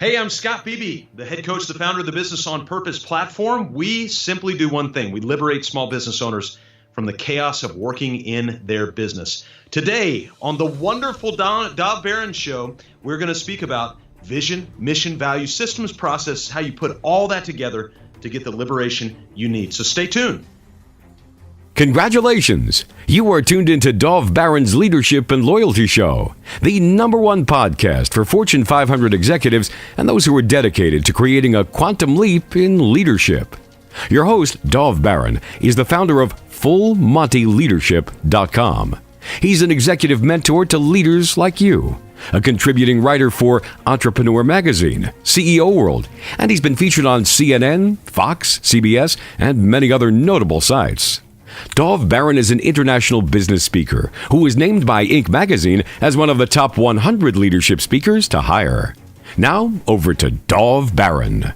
Hey, I'm Scott Beebe, the head coach, the founder of the Business on Purpose platform. We simply do one thing. We liberate small business owners from the chaos of working in their business. Today, on the wonderful Dov Baron Show, we're going to speak about vision, mission, value, systems, process, how you put all that together to get the liberation you need. So stay tuned. Congratulations! You are tuned into Dov Baron's Leadership and Loyalty Show, the #1 podcast for Fortune 500 executives and those who are dedicated to creating a quantum leap in leadership. Your host, Dov Baron, is the founder of FullMontyLeadership.com. He's an executive mentor to leaders like you, a contributing writer for Entrepreneur Magazine, CEO World, and he's been featured on CNN, Fox, CBS, and many other notable sites. Dov Baron is an international business speaker who was named by Inc. magazine as one of the top 100 leadership speakers to hire. Now, over to Dov Baron.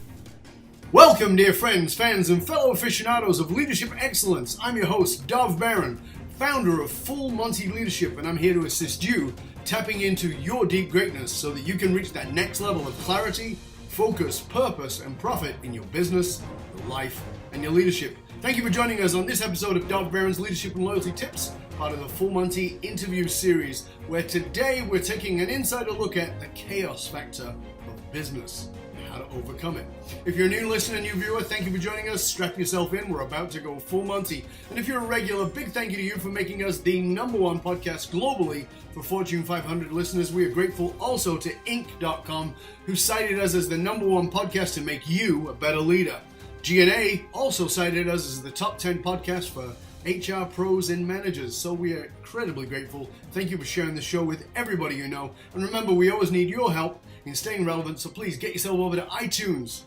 Welcome, dear friends, fans, and fellow aficionados of leadership excellence. I'm your host, Dov Baron, founder of Full Monty Leadership, and I'm here to assist you tapping into your deep greatness so that you can reach that next level of clarity, focus, purpose, and profit in your business, your life, and your leadership. Thank you for joining us on this episode of Dov Baron's Leadership and Loyalty Tips, part of the Full Monty interview series, where today we're taking an insider look at the chaos factor of business and how to overcome it. If you're a new listener, new viewer, thank you for joining us. Strap yourself in. We're about to go full Monty. And if you're a regular, big thank you to you for making us the #1 podcast globally for Fortune 500 listeners. We are grateful also to Inc.com, who cited us as the #1 podcast to make you a better leader. G&A also cited us as the top 10 podcast for HR pros and managers, so we are incredibly grateful. Thank you for sharing the show with everybody you know. And remember, we always need your help in staying relevant, so please get yourself over to iTunes,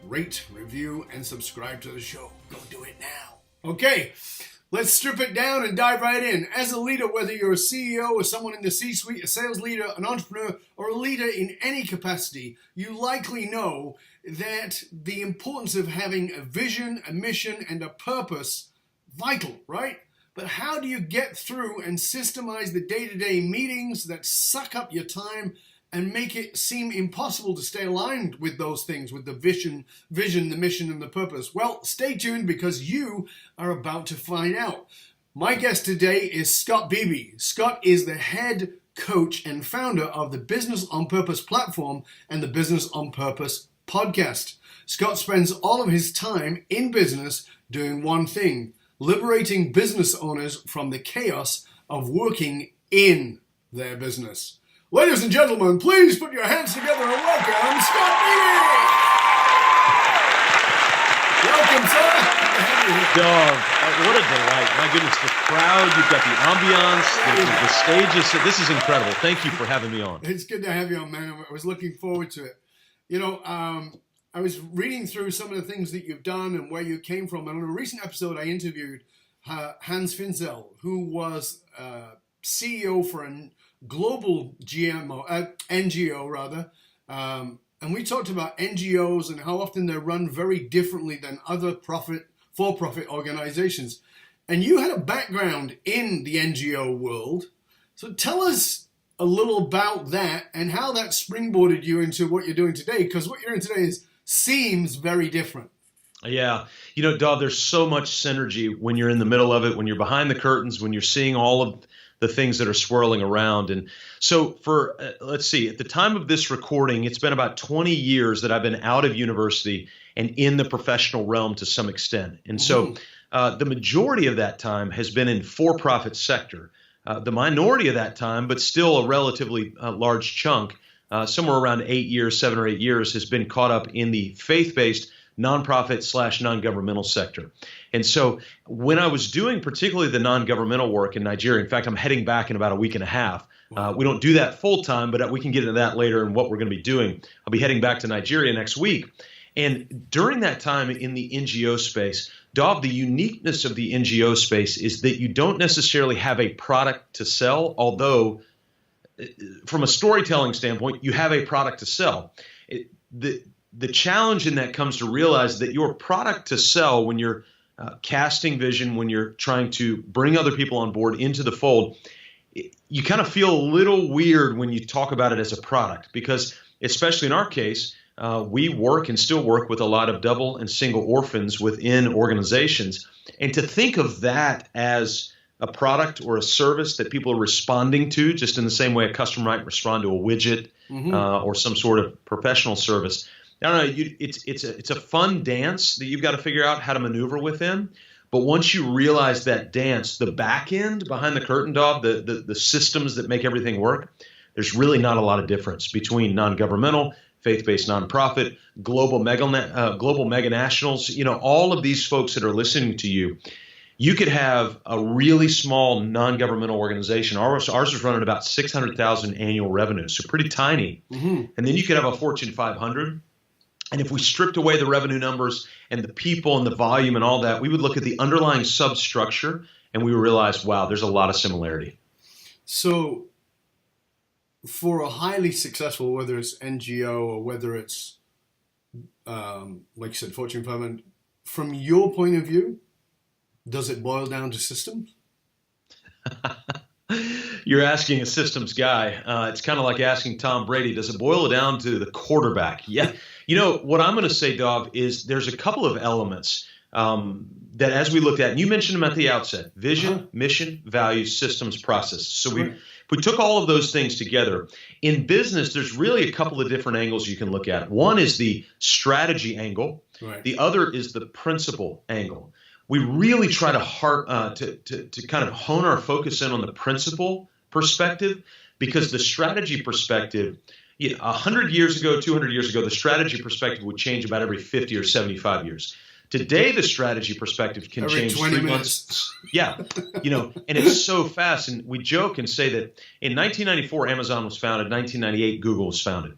rate, review, and subscribe to the show. Go do it now. Okay, let's strip it down and dive right in. As a leader, whether you're a CEO or someone in the C-suite, a sales leader, an entrepreneur, or a leader in any capacity, you likely know that the importance of having a vision, a mission, and a purpose, vital, right? But how do you get through and systemize the day-to-day meetings that suck up your time and make it seem impossible to stay aligned with those things, with the vision, the mission, and the purpose? Well, stay tuned because you are about to find out. My guest today is Scott Beebe. Scott is the head coach and founder of the Business on Purpose platform and the Business on Purpose podcast. Scott spends all of his time in business doing one thing: liberating business owners from the chaos of working in their business. Ladies and gentlemen, please put your hands together and welcome Scott Beebe. Welcome, sir. Dov, what a delight. My goodness, the crowd, you've got the ambiance, the stages. This is incredible. Thank you for having me on. It's good to have you on, man. I was looking forward to it. You know, I was reading through some of the things that you've done and where you came from. And on a recent episode, I interviewed Hans Finzel, who was CEO for a global NGO rather. And we talked about NGOs and how often they're run very differently than other for-profit organizations. And you had a background in the NGO world. So tell us a little about that and how that springboarded you into what you're doing today, because what you're doing today seems very different. Yeah. You know, Dov, there's so much synergy when you're in the middle of it, when you're behind the curtains, when you're seeing all of the things that are swirling around. And so for, let's see, at the time of this recording, it's been about 20 years that I've been out of university and in the professional realm to some extent. And so the majority of that time has been in for-profit sector. The minority of that time, but still a relatively large chunk, somewhere around 7 or 8 years, has been caught up in the faith-based nonprofit / non-governmental sector. And so when I was doing particularly the non-governmental work in Nigeria, in fact, I'm heading back in about a week and a half. We don't do that full time, but we can get into that later and what we're going to be doing. I'll be heading back to Nigeria next week. And during that time in the NGO space, Dov, the uniqueness of the NGO space is that you don't necessarily have a product to sell, although from a storytelling standpoint, you have a product to sell. The challenge in that comes to realize that your product to sell when you're casting vision, when you're trying to bring other people on board into the fold, you kind of feel a little weird when you talk about it as a product because, especially in our case, we work and still work with a lot of double and single orphans within organizations. And to think of that as a product or a service that people are responding to, just in the same way a customer might respond to a widget or some sort of professional service. I don't know. It's a fun dance that you've got to figure out how to maneuver within. But once you realize that dance, the back end behind the curtain, Dov, the systems that make everything work, there's really not a lot of difference between non-governmental, faith-based nonprofit, global mega nationals. You know, all of these folks that are listening to you. You could have a really small non-governmental organization. Ours is running about 600,000 annual revenue, so pretty tiny. And then you could have a Fortune 500. And if we stripped away the revenue numbers and the people and the volume and all that, we would look at the underlying substructure and we would realize, wow, there's a lot of similarity. So for a highly successful, whether it's NGO or whether it's, like you said, Fortune 500, from your point of view, does it boil down to systems? You're asking a systems guy. It's kind of like asking Tom Brady, does it boil down to the quarterback? Yeah. You know, what I'm going to say, Dov, is there's a couple of elements that as we looked at, and you mentioned them at the outset, vision, mission, values, systems, process. So we took all of those things together. In business, there's really a couple of different angles you can look at. One is the strategy angle. Right. The other is the principle angle. We really try to kind of hone our focus in on the principle perspective, because the strategy perspective, 100 years ago, 200 years ago, the strategy perspective would change about every 50 or 75 years. Today, the strategy perspective can every change 20 3 minutes. months. Yeah, and it's so fast. And we joke and say that in 1994, Amazon was founded. 1998, Google was founded.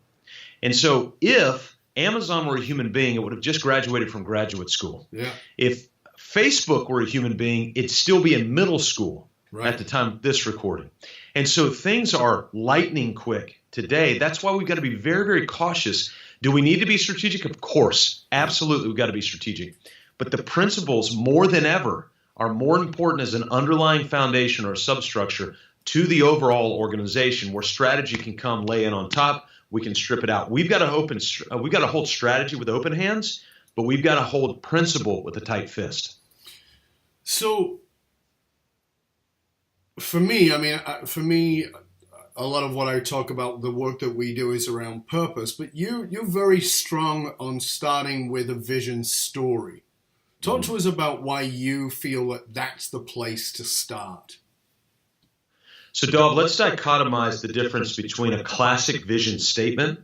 And so if Amazon were a human being, it would have just graduated from graduate school. Yeah. If Facebook were a human being, it'd still be in middle school at the time of this recording. And so things are lightning quick today. That's why we've got to be very, very cautious. Do we need to be strategic? Of course. Absolutely, we've got to be strategic. But the principles, more than ever, are more important as an underlying foundation or a substructure to the overall organization, where strategy can come lay in on top. We can strip it out. We've got to hold strategy with open hands, but we've got to hold principle with a tight fist. So for me, a lot of what I talk about, the work that we do, is around purpose, but you're very strong on starting with a vision story. Talk to us about why you feel that that's the place to start. So, Dov, let's dichotomize the difference between a classic vision statement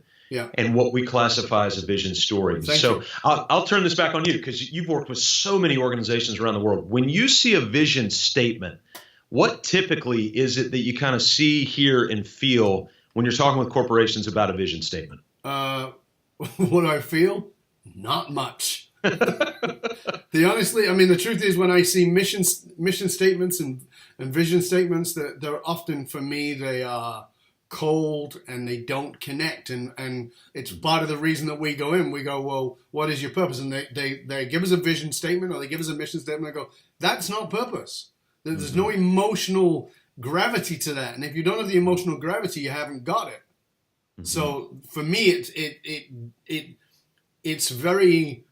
and what we classify as a vision story. So I'll turn this back on you, because you've worked with so many organizations around the world. When you see a vision statement, what typically is it that you kind of see, hear, and feel when you're talking with corporations about a vision statement? What I feel? Not much. The truth is, when I see mission statements and vision statements, that they're often, for me, they are cold and they don't connect, and it's part of the reason that we go in. We go, well, what is your purpose? And they give us a vision statement, or they give us a mission statement. I go, that's not purpose. There's no emotional gravity to that, and if you don't have the emotional gravity, you haven't got it. So for me, it's very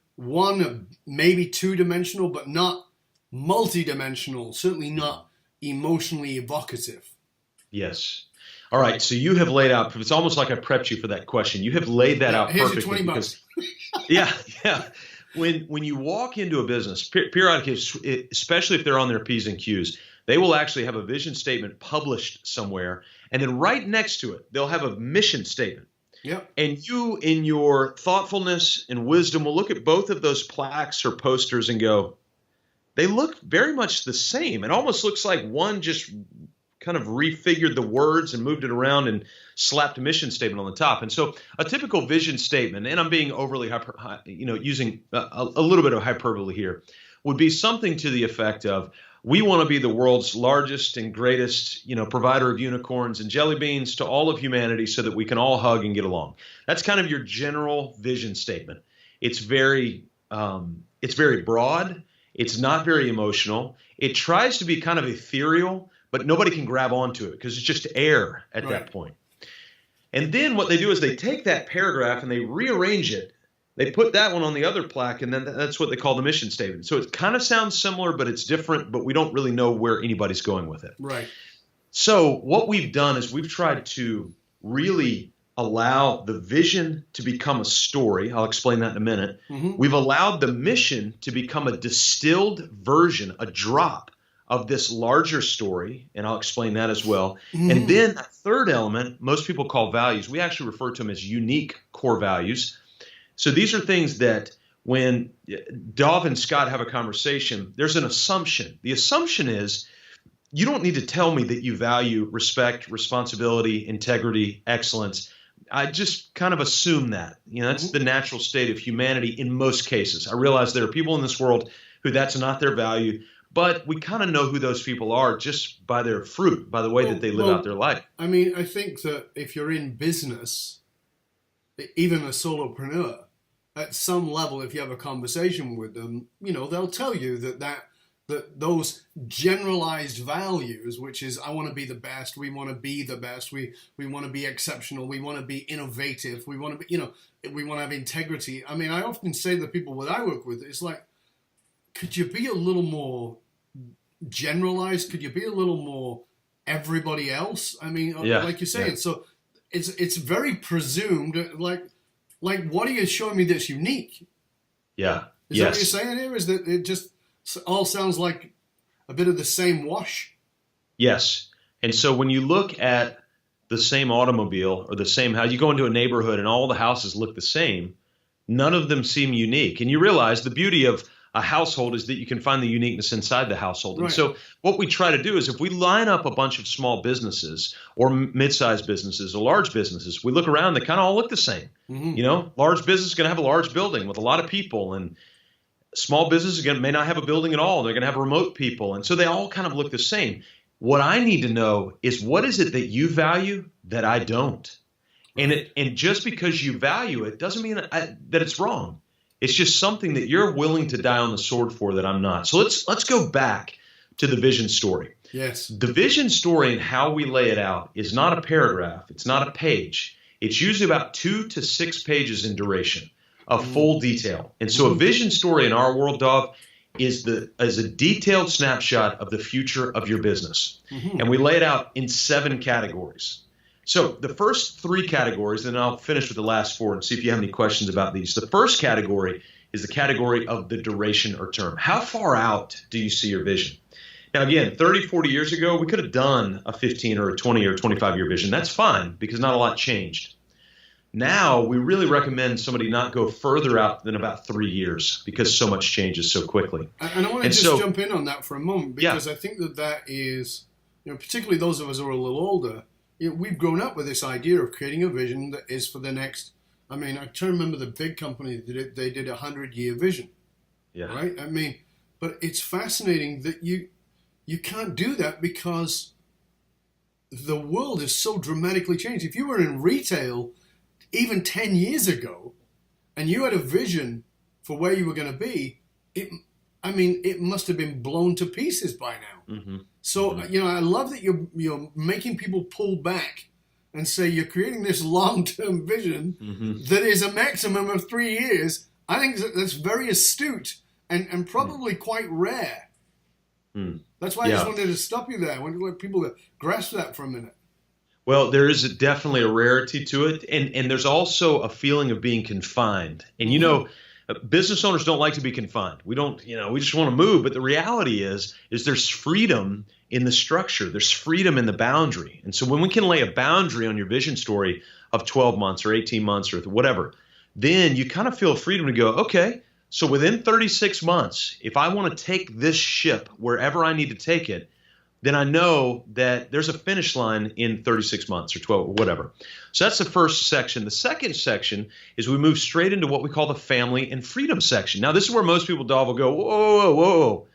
maybe two-dimensional, but not multi-dimensional. Certainly not emotionally evocative. Yes. All right, so you have laid out, it's almost like I prepped you for that question. You have laid that out here's perfectly. Your $20. Yeah. When you walk into a business, periodically, especially if they're on their P's and Q's, they will actually have a vision statement published somewhere, and then right next to it, they'll have a mission statement. Yep. And you, in your thoughtfulness and wisdom, will look at both of those plaques or posters and go, they look very much the same. It almost looks like one just kind of refigured the words and moved it around and slapped a mission statement on the top. And so a typical vision statement, and I'm being overly using a little bit of hyperbole here, would be something to the effect of, we want to be the world's largest and greatest, provider of unicorns and jelly beans to all of humanity, so that we can all hug and get along. That's kind of your general vision statement. It's very broad. It's not very emotional. It tries to be kind of ethereal, but nobody can grab onto it because it's just air at that point. And then what they do is they take that paragraph and they rearrange it. They put that one on the other plaque, and then that's what they call the mission statement. So it kind of sounds similar, but it's different, but we don't really know where anybody's going with it. Right. So what we've done is we've tried to really allow the vision to become a story. I'll explain that in a minute. Mm-hmm. We've allowed the mission to become a distilled version, a drop of this larger story, and I'll explain that as well. Mm-hmm. And then a third element, most people call values. We actually refer to them as unique core values. So these are things that when Dov and Scott have a conversation, there's an assumption. The assumption is you don't need to tell me that you value respect, responsibility, integrity, excellence. I just kind of assume that. That's the natural state of humanity in most cases. I realize there are people in this world who that's not their value, but we kind of know who those people are just by their fruit, by the way that they live out their life. I mean, I think that if you're in business, even a solopreneur, at some level, if you have a conversation with them, they'll tell you that those generalized values, which is I want to be the best, we want to be the best, we want to be exceptional, we want to be innovative, we want to be, we want to have integrity. I mean, I often say to the people that I work with, it's like, could you be a little more generalized? Could you be a little more everybody else? I mean, like you're saying, so it's very presumed, like what are you showing me that's unique? Yeah. Is that what you're saying here? Is that it just all sounds like a bit of the same wash? Yes. And so when you look at the same automobile or the same house, you go into a neighborhood and all the houses look the same, none of them seem unique. And you realize the beauty of a household is that you can find the uniqueness inside the household. Right. And so what we try to do is if we line up a bunch of small businesses or mid-sized businesses or large businesses, we look around, they kind of all look the same. Mm-hmm. Large business is going to have a large building with a lot of people, and small business may not have a building at all. They're going to have remote people. And so they all kind of look the same. What I need to know is what is it that you value that I don't? And just because you value it doesn't mean that it's wrong. It's just something that you're willing to die on the sword for that I'm not. So let's go back to the vision story. Yes. The vision story and how we lay it out is not a paragraph. It's not a page. It's usually about 2 to 6 pages in duration of full detail. And so a vision story in our world, Dov, is a detailed snapshot of the future of your business. Mm-hmm. And we lay it out in 7 categories. So the first 3 categories, and I'll finish with the last 4 and see if you have any questions about these. The first category is the category of the duration or term. How far out do you see your vision? Now, again, 30, 40 years ago, we could have done a 15 or a 20 or 25-year vision. That's fine because not a lot changed. Now, we really recommend somebody not go further out than about 3 years because so much changes so quickly. And I want to jump in on that for a moment because I think that is, particularly those of us who are a little older, we've grown up with this idea of creating a vision that is for the next, I try to remember the big company that did it, they did a 100-year vision. Yeah. Right? But it's fascinating that you can't do that because the world is so dramatically changed. If you were in retail even 10 years ago and you had a vision for where you were going to be, it must have been blown to pieces by now. Mm-hmm. So, I love that you're making people pull back and say you're creating this long-term vision that is a maximum of 3 years. I think that's very astute and probably quite rare. That's why I just wanted to stop you there. I wanted to let people grasp that for a minute. Well, there is definitely a rarity to it. And there's also a feeling of being confined. And, business owners don't like to be confined. We don't, we just want to move. But the reality is there's freedom in the structure. There's freedom in the boundary. And so when we can lay a boundary on your vision story of 12 months or 18 months or whatever, then you kind of feel freedom to go, okay, so within 36 months, if I want to take this ship wherever I need to take it, then I know that there's a finish line in 36 months or 12 or whatever. So that's the first section. The second section is we move straight into what we call the family and freedom section. Now, this is where most people, Dov, will go, whoa,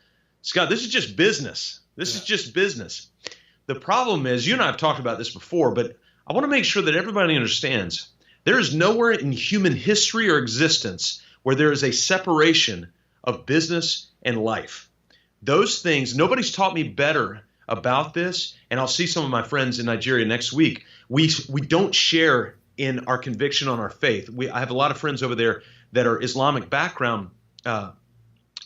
Scott, this is just business. This is just business. The problem is, you and I have talked about this before, but I want to make sure that everybody understands there is nowhere in human history or existence where there is a separation of business and life. Those things, nobody's taught me better about this, and I'll see some of my friends in Nigeria next week. We don't share in our conviction on our faith. I have a lot of friends over there that are Islamic background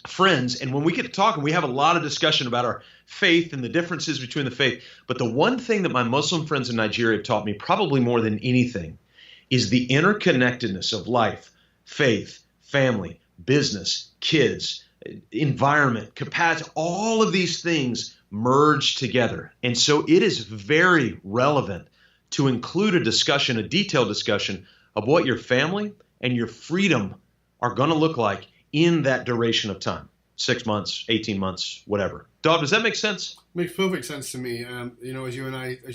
friends, and when we get to talking, we have a lot of discussion about our faith and the differences between the faith. But the one thing that my Muslim friends in Nigeria have taught me, probably more than anything, is the interconnectedness of life, faith, family, business, kids, environment, capacity, all of these things merge together. And so it is very relevant to include a discussion, a detailed discussion of what your family and your freedom are going to look like in that duration of time, 6 months, 18 months, whatever. Dov, does that make sense? Makes perfect sense to me. As you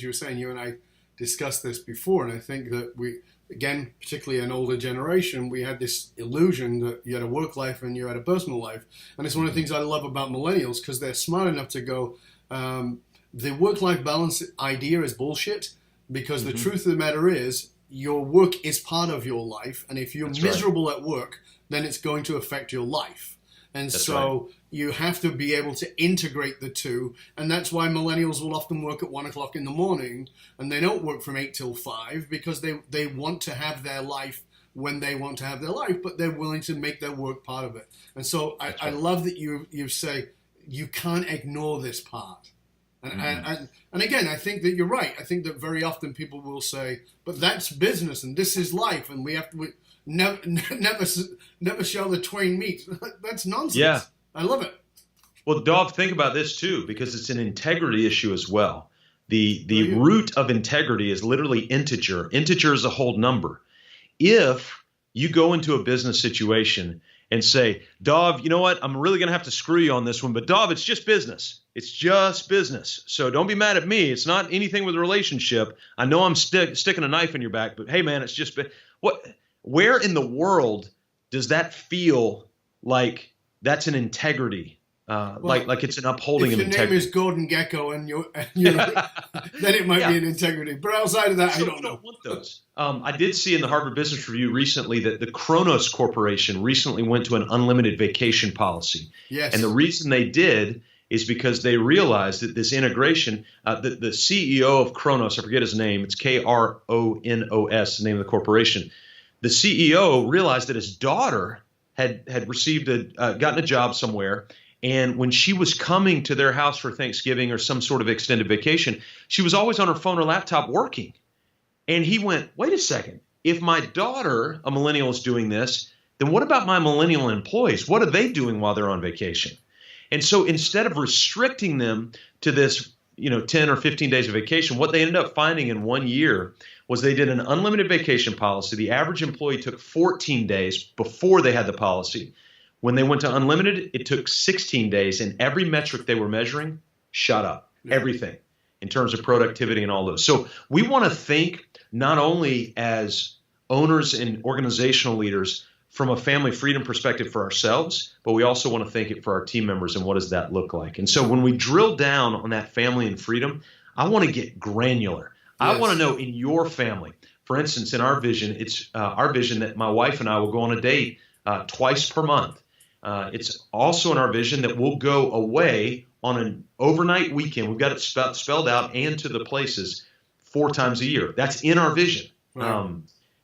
were saying, you and I discussed this before, and I think that we, again, particularly an older generation, we had this illusion that you had a work life and you had a personal life. And it's one of the things I love about millennials, because they're smart enough to go, the work-life balance idea is bullshit, because the truth of the matter is your work is part of your life. And if you're miserable at work, then it's going to affect your life. And so you have to be able to integrate the two. And that's why millennials will often work at 1 o'clock in the morning, and they don't work from 8 till 5, because they want to have their life when they want to have their life, but they're willing to make their work part of it. And so I love that you say you can't ignore this part. And again, I think that you're right. I think that very often people will say, but that's business and this is life, and we have to never shall the twain meet. That's nonsense. Yeah. I love it. Well, Dov, think about this too, because it's an integrity issue as well. The root of integrity is literally integer. Integer is a whole number. If you go into a business situation and say, Dov, you know what? I'm really going to have to screw you on this one, but Dov, it's just business. It's just business. So don't be mad at me. It's not anything with a relationship. I know I'm sticking a knife in your back, but hey, man, it's just where in the world does that feel like that's an integrity? Like it's an upholding of integrity. If your name is Gordon Gecko and you're then it might be an integrity. But outside of that, I don't know. Want those. I did see in the Harvard Business Review recently that the Kronos Corporation recently went to an unlimited vacation policy. Yes. And the reason they did is because they realized that this integration, the CEO of Kronos, I forget his name, it's Kronos, the name of the corporation. The CEO realized that his daughter had gotten a job somewhere, and when she was coming to their house for Thanksgiving or some sort of extended vacation, she was always on her phone or laptop working. And he went, wait a second, if my daughter, a millennial, is doing this, then what about my millennial employees? What are they doing while they're on vacation? And so instead of restricting them to this, 10 or 15 days of vacation, what they ended up finding in 1 year was they did an unlimited vacation policy. The average employee took 14 days before they had the policy. When they went to unlimited, it took 16 days, and every metric they were measuring shot up, everything in terms of productivity and all those. So we want to think not only as owners and organizational leaders from a family freedom perspective for ourselves, but we also want to think it for our team members and what does that look like. And so when we drill down on that family and freedom, I want to get granular. Yes. I want to know in your family, for instance, in our vision, it's our vision that my wife and I will go on a date twice per month. It's also in our vision that we'll go away on an overnight weekend. We've got it spelled out and to the places 4 times a year. That's in our vision. Right.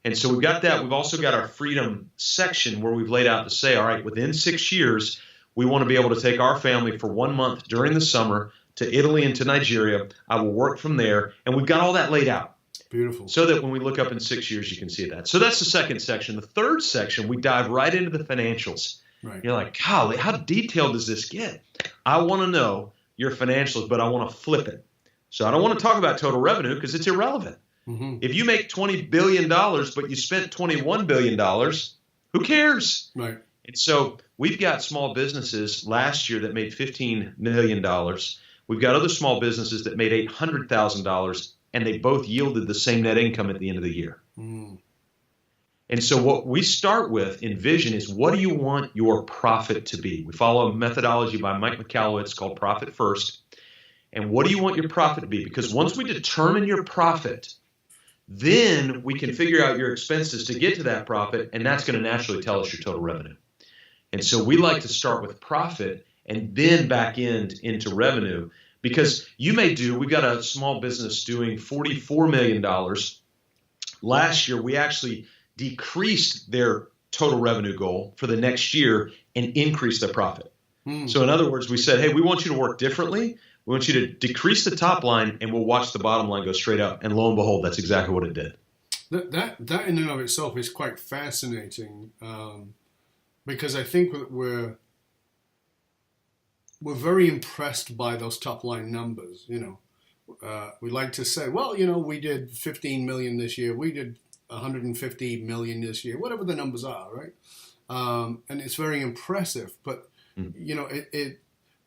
And so we've got that. We've also got our freedom section where we've laid out to say, all right, within 6 years, we want to be able to take our family for 1 month during the summer to Italy and to Nigeria. I will work from there. And we've got all that laid out. Beautiful. So that when we look up in 6 years, you can see that. So that's the second section. The third section, we dive right into the financials. Right. You're like, golly, how detailed does this get? I want to know your financials, but I want to flip it. So I don't want to talk about total revenue because it's irrelevant. Mm-hmm. If you make $20 billion, but you spent $21 billion, who cares? Right. And so we've got small businesses last year that made $15 million. We've got other small businesses that made $800,000, and they both yielded the same net income at the end of the year. Mm. And so what we start with in vision is, what do you want your profit to be? We follow a methodology by Mike Michalowicz called Profit First. And what do you want your profit to be? Because once we determine your profit, then we can figure out your expenses to get to that profit, and that's going to naturally tell us your total revenue. And so we like to start with profit and then back into revenue, Because we've got a small business doing $44 million. Last year, we actually decreased their total revenue goal for the next year and increased their profit. So in other words, we said, hey, we want you to work differently. We want you to decrease the top line, and we'll watch the bottom line go straight up. And lo and behold, that's exactly what it did. That in and of itself is quite fascinating, because I think that we're very impressed by those top line numbers. We like to say, well, we did 15 million this year, we did 150 million this year, whatever the numbers are, right? And it's very impressive, but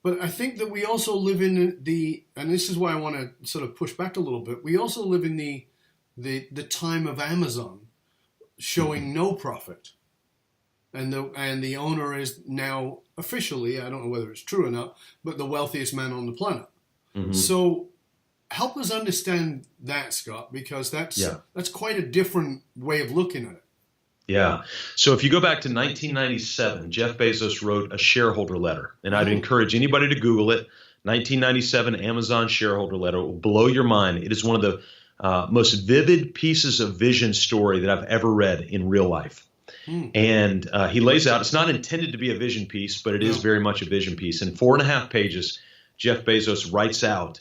but I think that we also live in and this is why I want to sort of push back a little bit. We also live in the time of Amazon showing no profit, and the owner is now officially, I don't know whether it's true or not, but the wealthiest man on the planet. So help us understand that, Scott, because that's quite a different way of looking at it. Yeah. So if you go back to 1997, Jeff Bezos wrote a shareholder letter, and I'd encourage anybody to Google it. 1997 Amazon shareholder letter. It will blow your mind. It is one of the most vivid pieces of vision story that I've ever read in real life. And he lays out, it's not intended to be a vision piece, but it is very much a vision piece. In 4.5 pages, Jeff Bezos writes out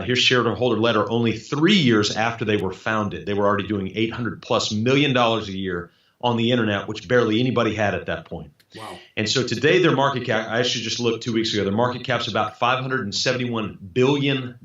his shareholder letter only 3 years after they were founded. They were already doing $800+ million a year on the internet, which barely anybody had at that point. Wow. And so today their market cap, I actually just looked 2 weeks ago, their market cap's about $571 billion,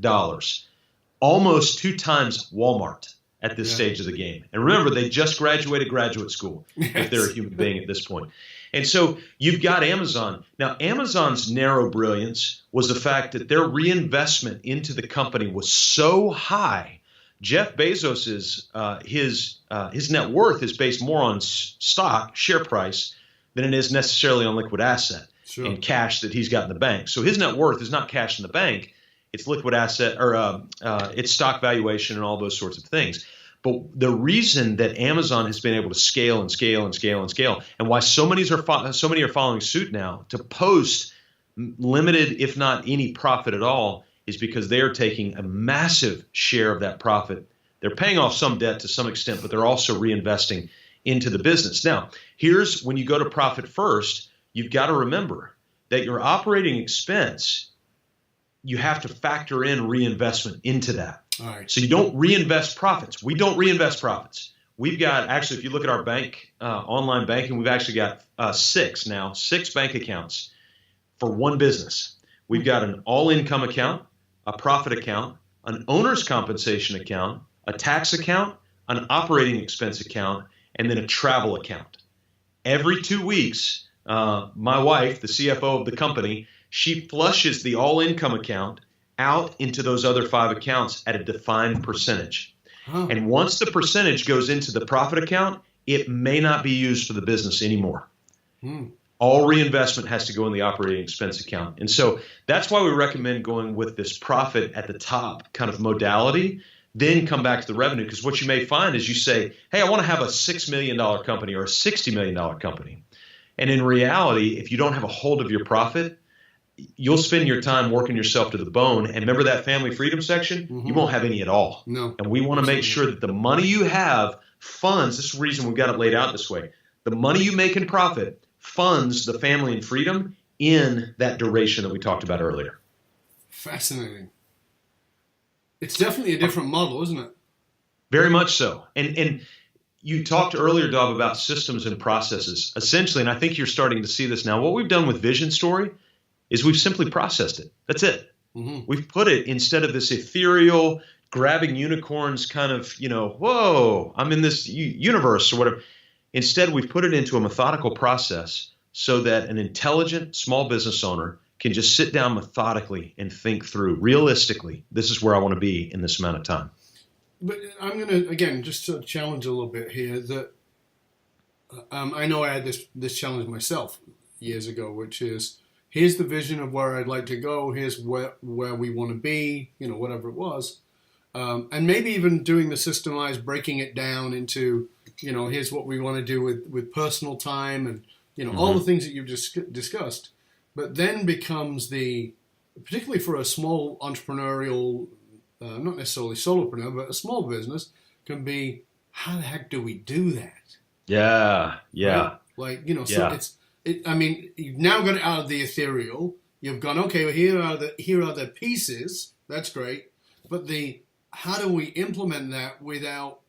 almost 2 times Walmart at this stage of the game. And remember, they just graduated graduate school, if they're a human being at this point. And so you've got Amazon. Now, Amazon's narrow brilliance was the fact that their reinvestment into the company was so high. Jeff Bezos's his net worth is based more on stock, share price, than it is necessarily on liquid asset and cash that he's got in the bank. So his net worth is not cash in the bank. It's liquid asset or it's stock valuation and all those sorts of things. But the reason that Amazon has been able to scale and scale and scale and scale, and why so many are following suit now to post limited, if not any profit at all, is because they are taking a massive share of that profit. They're paying off some debt to some extent, but they're also reinvesting into the business. Now, here's when you go to profit first, you've got to remember that your operating expense, you have to factor in reinvestment into that. All right. So you don't reinvest profits. We don't reinvest profits. We've got, actually, if you look at our bank, online banking, we've actually got 6 bank accounts for one business. We've got an all-income account, a profit account, an owner's compensation account, a tax account, an operating expense account, and then a travel account. Every 2 weeks, my wife, the CFO of the company, she flushes the all-income account out into those other 5 accounts at a defined percentage. And once the percentage goes into the profit account, it may not be used for the business anymore. All reinvestment has to go in the operating expense account. And so that's why we recommend going with this profit at the top kind of modality, then come back to the revenue. Because what you may find is you say, hey, I want to have a $6 million company or a $60 million company. And in reality, if you don't have a hold of your profit, you'll spend your time working yourself to the bone. And remember that family freedom section? You won't have any at all. No. And we want to make sure that the money you have funds, this is the reason we've got it laid out this way, the money you make in profit funds the family and freedom in that duration that we talked about earlier. Fascinating. It's definitely a different model, isn't it? Very much so. And you talked earlier, Dov, about systems and processes. Essentially, and I think you're starting to see this now, what we've done with Vision Story is we've simply processed it. That's it. We've put it, instead of this ethereal, grabbing unicorns kind of, whoa, I'm in this universe or whatever. Instead, we've put it into a methodical process so that an intelligent small business owner can just sit down methodically and think through, realistically, this is where I want to be in this amount of time. But I'm going to, again, just to challenge a little bit here, that I know I had this challenge myself years ago, which is, here's the vision of where I'd like to go, here's where we want to be, whatever it was. And maybe even doing the systematize, breaking it down into, here's what we want to do with personal time and, all the things that you've just discussed. But then becomes the particularly for a small entrepreneurial, not necessarily solopreneur, but a small business, can be, how the heck do we do that? Yeah. Right? Like, so I mean, you've now got it out of the ethereal. You've gone, okay, well, here are the pieces. That's great. But how do we implement that without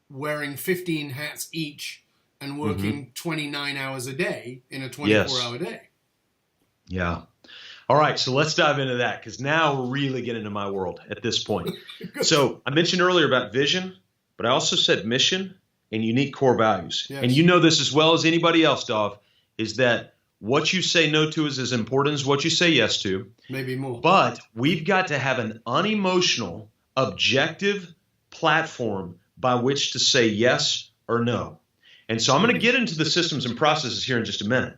wearing 15 hats each and working 29 hours a day in a 24-hour day? Yeah. All right, so let's dive into that, because now we're really getting into my world at this point. So I mentioned earlier about vision, but I also said mission and unique core values. Yes. And you know this as well as anybody else, Dov, is that what you say no to is as important as what you say yes to. Maybe more. But we've got to have an unemotional, objective platform by which to say yes or no. And so I'm going to get into the systems and processes here in just a minute.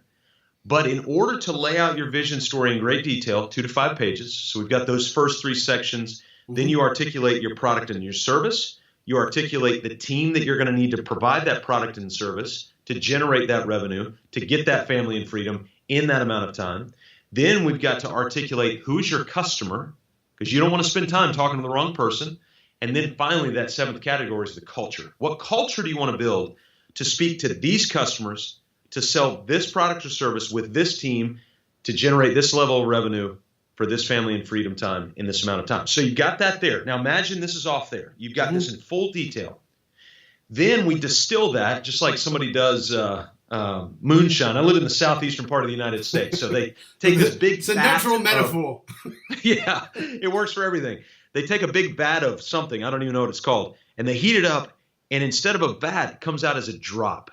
But in order to lay out your vision story in great detail, 2 to 5 pages, so we've got those first 3 sections, then you articulate your product and your service, you articulate the team that you're going to need to provide that product and service to generate that revenue, to get that family and freedom in that amount of time. Then we've got to articulate who's your customer, because you don't want to spend time talking to the wrong person. And then finally, that 7th category is the culture. What culture do you want to build to speak to these customers, to sell this product or service with this team, to generate this level of revenue for this family and freedom time in this amount of time? So you got that there. Now imagine this is off there. You've got this in full detail. Then we distill that just like somebody does moonshine. I live in the southeastern part of the United States, so they take this big It's a natural metaphor. Yeah, it works for everything. They take a big vat of something, I don't even know what it's called, and they heat it up, and instead of a vat, it comes out as a drop.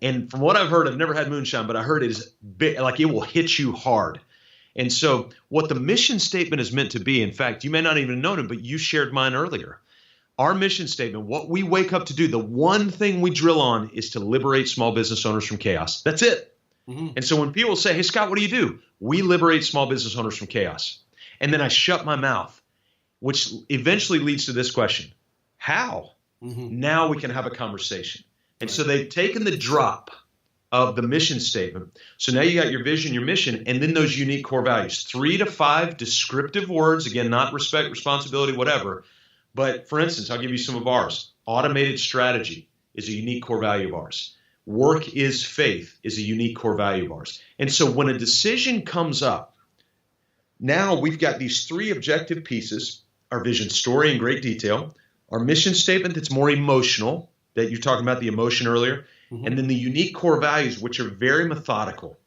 And from what I've heard, I've never had moonshine, but I heard it is big, like it will hit you hard. And so what the mission statement is meant to be, in fact, you may not even know it, but you shared mine earlier. Our mission statement, what we wake up to do, the one thing we drill on is to liberate small business owners from chaos. That's it. And so when people say, hey, Scott, what do? We liberate small business owners from chaos. And then I shut my mouth, which eventually leads to this question. How? Now we can have a conversation. And so they've taken the drop of the mission statement. So now you got your vision, your mission, and then those unique core values. 3 to 5 descriptive words, again, not respect, responsibility, whatever. But for instance, I'll give you some of ours. Automated strategy is a unique core value of ours. Work is faith is a unique core value of ours. And so when a decision comes up, now we've got these 3 objective pieces, our vision story in great detail, our mission statement that's more emotional, that you're talking about the emotion earlier, and then the unique core values, which are very methodical.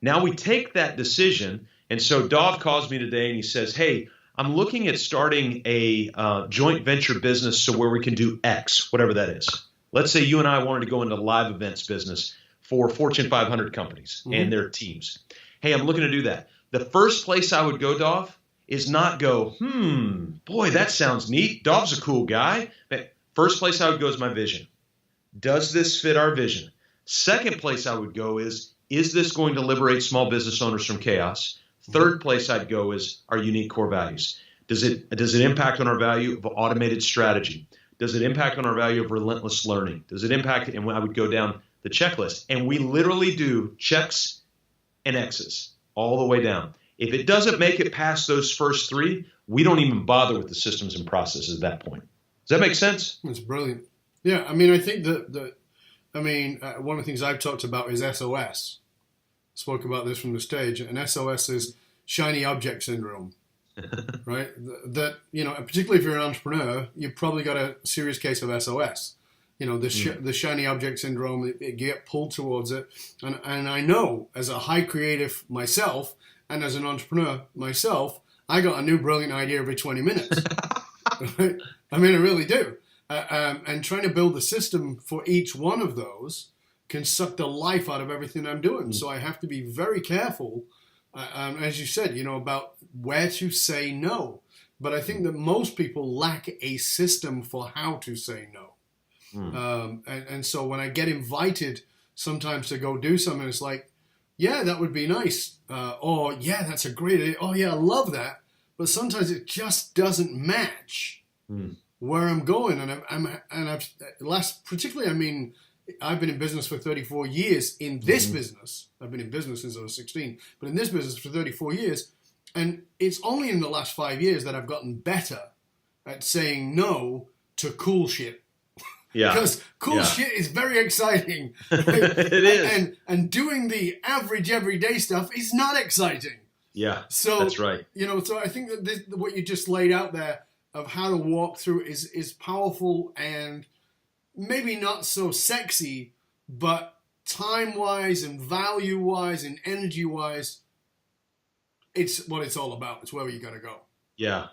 Now we take that decision, and so Dov calls me today and he says, hey, I'm looking at starting a joint venture business so where we can do X, whatever that is. Let's say you and I wanted to go into live events business for Fortune 500 companies and their teams. Hey, I'm looking to do that. The first place I would go, Dov, is not go, boy, that sounds neat. Dov's a cool guy. First place I would go is my vision. Does this fit our vision? Second place I would go is this going to liberate small business owners from chaos? Third place I'd go is our unique core values. Does it impact on our value of automated strategy? Does it impact on our value of relentless learning? Does it impact, and I would go down the checklist. And we literally do checks and X's all the way down. If it doesn't make it past those first 3, we don't even bother with the systems and processes at that point. Does that make sense? That's brilliant. Yeah, I mean, I think one of the things I've talked about is SOS. Spoke about this from the stage, and SOS is shiny object syndrome, right? That, particularly if you're an entrepreneur, you've probably got a serious case of SOS. The shiny object syndrome, you get pulled towards it. And I know as a high creative myself and as an entrepreneur myself, I got a new brilliant idea every 20 minutes. Right? I mean, I really do. And trying to build a system for each one of those can suck the life out of everything I'm doing. So I have to be very careful, as you said, about where to say no. But I think that most people lack a system for how to say no. And so when I get invited sometimes to go do something, it's like, yeah, that would be nice. Or, yeah, that's a great idea. Oh, yeah, I love that. But sometimes it just doesn't match where I'm going. I've been in business for 34 years in this business. I've been in business since I was 16, but in this business for 34 years, And it's only in the last 5 years that I've gotten better at saying no to cool shit. Yeah. Because cool shit is very exciting. It is. And doing the average everyday stuff is not exciting. Yeah, so that's right. So I think that what you just laid out there of how to walk through is powerful and maybe not so sexy, but time-wise and value-wise and energy-wise, it's what it's all about. It's where you got to go. Yeah.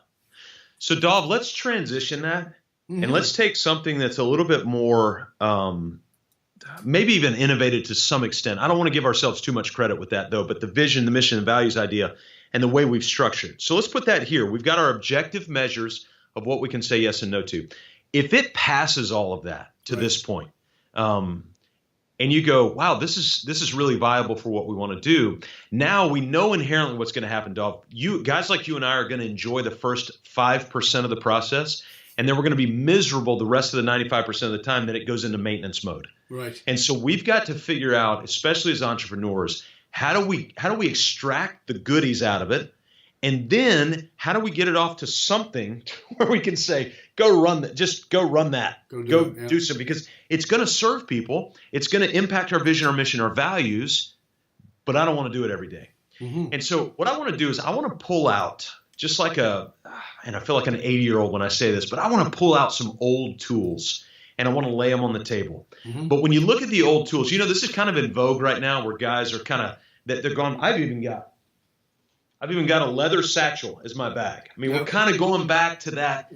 So, Dov, let's transition that. And let's take something that's a little bit more, maybe even innovative to some extent. I don't want to give ourselves too much credit with that, though, but the vision, the mission, and values idea, and the way we've structured. So let's put that here. We've got our objective measures of what we can say yes and no to. If it passes all of that to this point, and you go, wow, this is really viable for what we want to do. Now we know inherently what's going to happen, Dov. Guys like you and I are going to enjoy the first 5% of the process. And then we're going to be miserable the rest of the 95% of the time that it goes into maintenance mode. Right. And so we've got to figure out, especially as entrepreneurs, how do we extract the goodies out of it? And then how do we get it off to something where we can say, go run that, just go run that, go do so, because it's going to serve people. It's going to impact our vision, our mission, our values, but I don't want to do it every day. Mm-hmm. And so what I want to do is I want to pull out just like and I feel like an 80-year-old when I say this, but I want to pull out some old tools and I want to lay them on the table. Mm-hmm. But when you look at the old tools, this is kind of in vogue right now where guys are kind of, they're going, I've even got a leather satchel as my bag. I mean, we're kind of going back to that,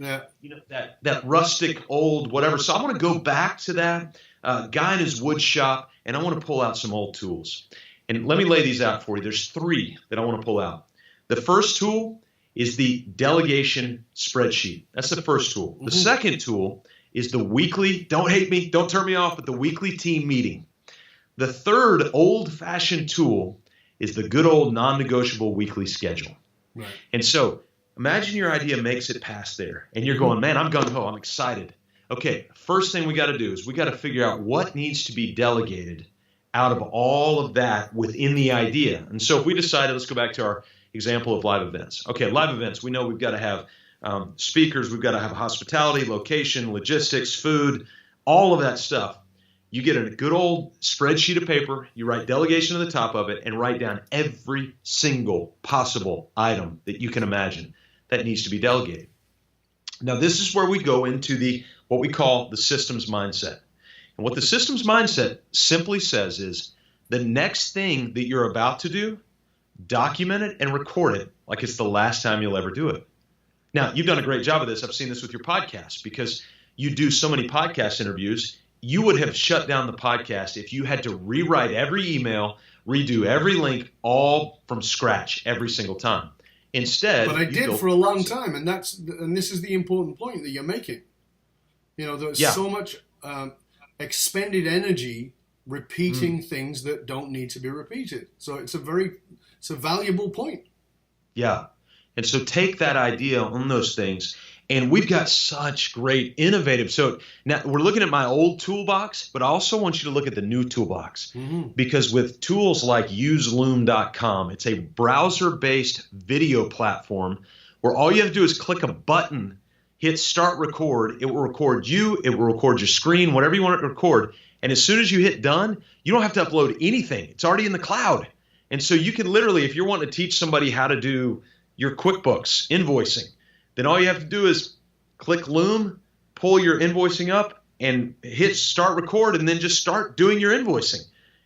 that rustic old whatever. So I want to go back to that guy in his wood shop and I want to pull out some old tools. And let me lay these out for you. There's 3 that I want to pull out. The first tool is the delegation spreadsheet. That's the first tool. The second tool is the weekly, don't hate me, don't turn me off, but the weekly team meeting. The third old-fashioned tool is the good old non-negotiable weekly schedule. Right. And so imagine your idea makes it past there, and you're going, man, I'm gung-ho, I'm excited. Okay, first thing we got to do is we got to figure out what needs to be delegated out of all of that within the idea. And so if we decided, let's go back to our example of live events. Okay, live events, we know we've got to have speakers, we've got to have hospitality, location, logistics, food, all of that stuff. You get a good old spreadsheet of paper, you write delegation at the top of it, and write down every single possible item that you can imagine that needs to be delegated. Now, this is where we go into what we call the systems mindset. And what the systems mindset simply says is the next thing that you're about to do, document it and record it like it's the last time you'll ever do it. Now, you've done a great job of this. I've seen this with your podcast because you do so many podcast interviews. You would have shut down the podcast if you had to rewrite every email, redo every link, all from scratch every single time. Instead, but I did for a long time, and this is the important point that you're making. There's so much expended energy repeating things that don't need to be repeated. So it's a valuable point. Yeah. And so take that idea on those things. And we've got such great innovative. So now we're looking at my old toolbox, but I also want you to look at the new toolbox. Mm-hmm. Because with tools like useloom.com, it's a browser-based video platform where all you have to do is click a button, hit start record. It will record you. It will record your screen, whatever you want it to record. And as soon as you hit done, you don't have to upload anything. It's already in the cloud. And so you can literally, if you're wanting to teach somebody how to do your QuickBooks invoicing, then all you have to do is click Loom, pull your invoicing up, and hit start record, and then just start doing your invoicing.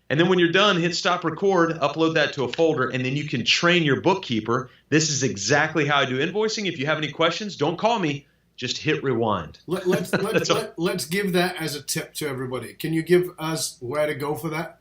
And then when you're done, hit stop record, upload that to a folder, and then you can train your bookkeeper. This is exactly how I do invoicing. If you have any questions, don't call me. Just hit rewind. Let's give that as a tip to everybody. Can you give us where to go for that?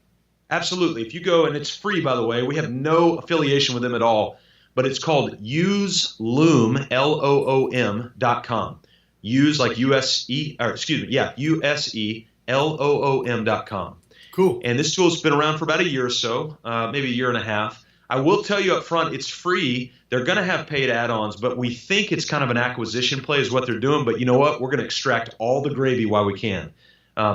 Absolutely. If you go, and it's free, by the way, we have no affiliation with them at all, but it's called useloom, LOOM.com. Use like USELOOM.com. Cool. And this tool's been around for about a year or so, maybe a year and a half. I will tell you up front, it's free. They're going to have paid add-ons, but we think it's kind of an acquisition play is what they're doing. But you know what? We're going to extract all the gravy while we can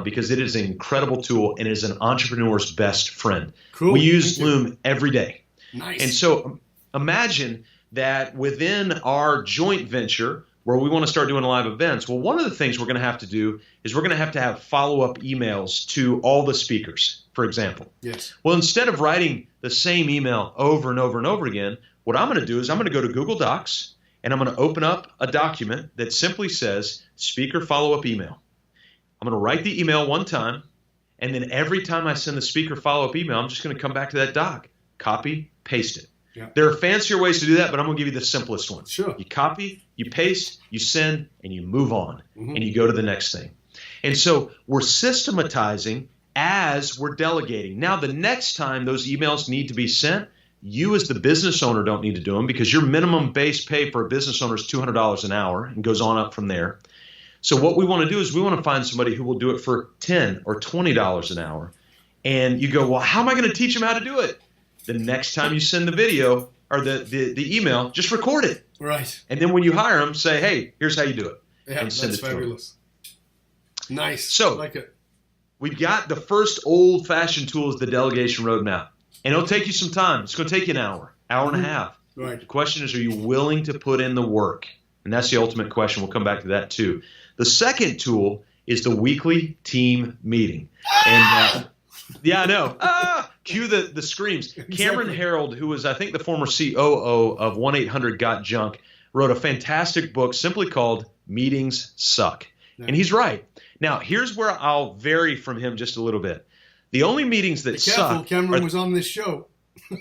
because it is an incredible tool and it is an entrepreneur's best friend. Cool. We use Loom every day. Nice. And so imagine that within our joint venture, where we want to start doing live events, well, one of the things we're going to have to do is we're going to have follow-up emails to all the speakers, for example. Yes. Well, instead of writing the same email over and over and over again, what I'm going to do is I'm going to go to Google Docs and I'm going to open up a document that simply says speaker follow-up email. I'm going to write the email one time, and then every time I send the speaker follow-up email, I'm just going to come back to that doc, copy, paste it. Yeah. There are fancier ways to do that, but I'm going to give you the simplest one. Sure. You copy, you paste, you send, and you move on, and you go to the next thing. And so we're systematizing as we're delegating. Now, the next time those emails need to be sent, you as the business owner don't need to do them because your minimum base pay for a business owner is $200 an hour and goes on up from there. So what we want to do is we want to find somebody who will do it for $10 or $20 an hour. And you go, well, how am I going to teach them how to do it? The next time you send the video or the email, just record it. Right. And then when you hire them, say, hey, here's how you do it. Yeah, and send that's it to fabulous. them. Nice. So I like it. We've got the first old-fashioned tool is the delegation roadmap. And it'll take you some time. It's going to take you an hour and a half. Right. The question is, are you willing to put in the work? And that's the ultimate question. We'll come back to that too. The second tool is the weekly team meeting. And yeah, I know. Cue the screams. Exactly. Cameron Harold, who was, I think, the former COO of 1-800-GOT-JUNK, wrote a fantastic book simply called Meetings Suck. Yeah. And he's right. Now, here's where I'll vary from him just a little bit. The only meetings that suck. Cameron was on this show.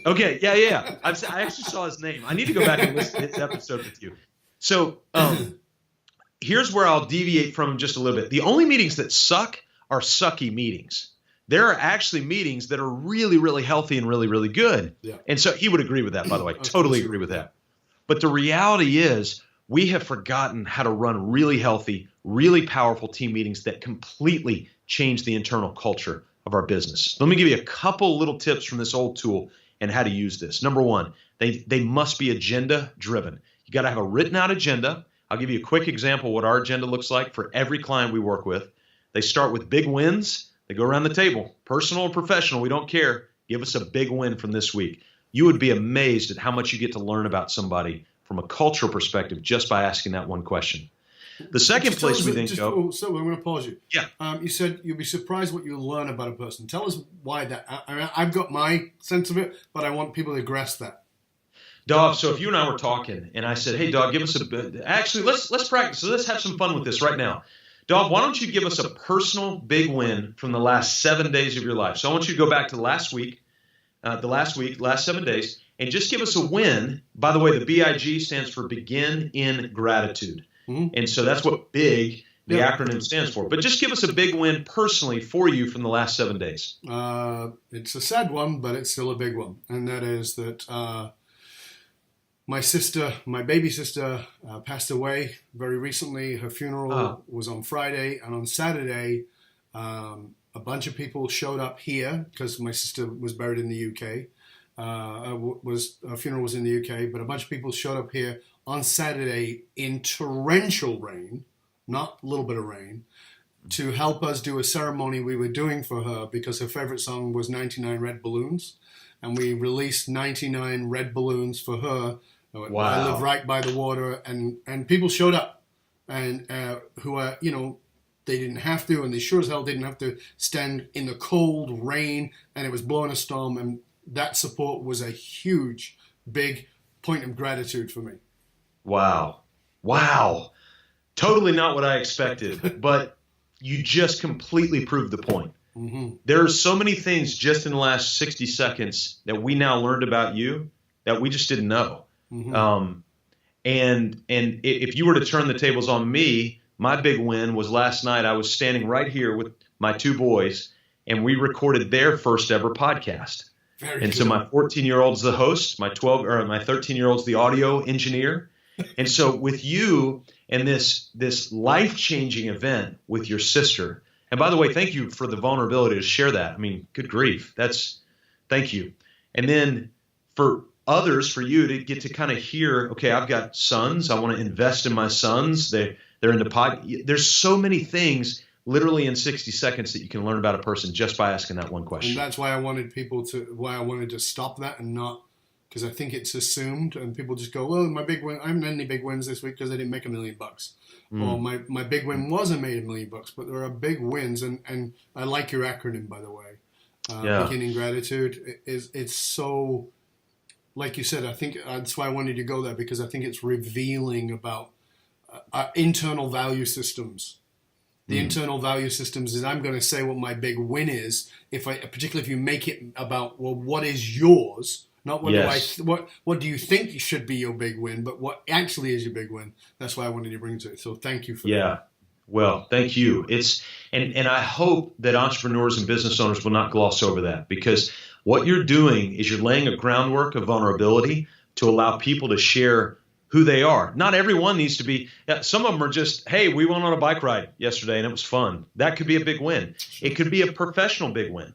Okay, yeah. I actually saw his name. I need to go back and listen to his episode with you. So here's where I'll deviate from him just a little bit. The only meetings that suck are sucky meetings. There are actually meetings that are really, really healthy and really, really good. Yeah. And so he would agree with that, by the way. Totally agree with that. But the reality is we have forgotten how to run really healthy, really powerful team meetings that completely change the internal culture of our business. Let me give you a couple little tips from this old tool and how to use this. Number one, they must be agenda driven. You got to have a written out agenda. I'll give you a quick example of what our agenda looks like for every client we work with. They start with big wins. They go around the table, personal or professional, we don't care. Give us a big win from this week. You would be amazed at how much you get to learn about somebody from a cultural perspective just by asking that one question. The second place we then go. So I'm going to pause you. Yeah. You said you'll be surprised what you'll learn about a person. Tell us why that. I've got my sense of it, but I want people to grasp that. Dov, so if you and I were talking and I said, hey, Dov, give us actually, let's practice. So let's have some fun with this right now. Dov, why don't you give us a personal big win from the last 7 days of your life? So I want you to go back to last 7 days, and just give us a win. By the way, the BIG stands for Begin in Gratitude. Mm-hmm. And so that's what BIG, the acronym, stands for. But just give us a big win personally for you from the last 7 days. It's a sad one, but it's still a big one. And that is that my baby sister, passed away very recently. Her funeral was on Friday. And on Saturday, a bunch of people showed up here because my sister was buried in the UK. Her funeral was in the UK, but a bunch of people showed up here on Saturday in torrential rain, not a little bit of rain, to help us do a ceremony we were doing for her because her favorite song was 99 Red Balloons. And we released 99 red balloons for her. Wow. I live right by the water, and people showed up, and who are, they didn't have to, and they sure as hell didn't have to stand in the cold rain, and it was blowing a storm, and that support was a huge, big point of gratitude for me. Wow. Totally not what I expected, but you just completely proved the point. Mm-hmm. There are so many things just in the last 60 seconds that we now learned about you that we just didn't know. Mm-hmm. And if you were to turn the tables on me, my big win was last night. I was standing right here with my two boys, and we recorded their first ever podcast. So my 14-year-old's the host, my 13-year-old's the audio engineer. And so with you and this life-changing event with your sister, and by the way, thank you for the vulnerability to share that. I mean, good grief. Thank you. And then for others, for you to get to kind of hear, okay, I've got sons. I want to invest in my sons. They're in the pod. There's so many things literally in 60 seconds that you can learn about a person just by asking that one question. And that's why I wanted to stop that and not because I think it's assumed, and people just go, well, my big win, I haven't had any big wins this week because I didn't make $1 million. Or my big win wasn't made $1 million, but there are big wins, and I like your acronym, by the way. Beginning gratitude it's so, like you said, I think that's why I wanted to go there, because I think it's revealing about our internal value systems. The internal value systems is, I'm going to say what my big win is, particularly if you make it about, well, what is yours, not what do you think should be your big win, but what actually is your big win. That's why I wanted to bring to it. So thank you for that. Well, thank you. And I hope that entrepreneurs and business owners will not gloss over that, because what you're doing is you're laying a groundwork of vulnerability to allow people to share who they are. Not everyone needs to be, some of them are just, hey, we went on a bike ride yesterday and it was fun. That could be a big win. It could be a professional big win.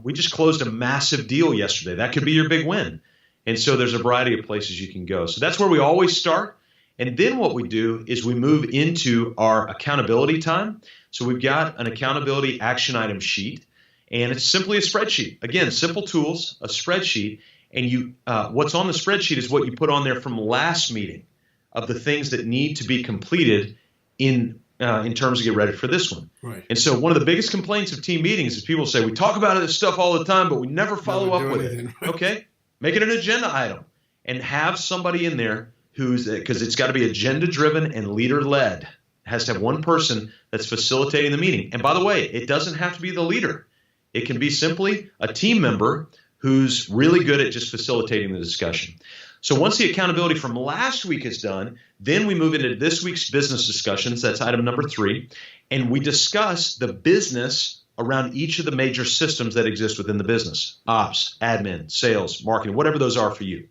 We just closed a massive deal yesterday. That could be your big win. And so there's a variety of places you can go. So that's where we always start. And then what we do is we move into our accountability time. So we've got an accountability action item sheet, and it's simply a spreadsheet. Again, simple tools, a spreadsheet. And what's on the spreadsheet is what you put on there from last meeting of the things that need to be completed in terms of get ready for this one. Right. And so one of the biggest complaints of team meetings is people say, we talk about this stuff all the time, but we never follow up with it. Okay? Make it an agenda item and have somebody in there because it's got to be agenda driven and leader led. It has to have one person that's facilitating the meeting. And by the way, it doesn't have to be the leader. It can be simply a team member who's really good at just facilitating the discussion. So once the accountability from last week is done, then we move into this week's business discussions. That's item number 3. And we discuss the business around each of the major systems that exist within the business: ops, admin, sales, marketing, whatever those are for you.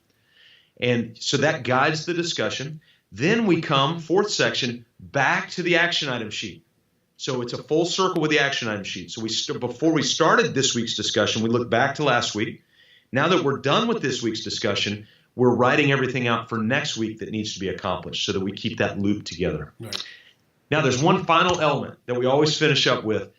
And so that guides the discussion. Then we come, fourth section, back to the action item sheet. So it's a full circle with the action item sheet. So before we started this week's discussion, we looked back to last week. Now that we're done with this week's discussion, we're writing everything out for next week that needs to be accomplished so that we keep that loop together. Right. Now, there's one final element that we always finish up with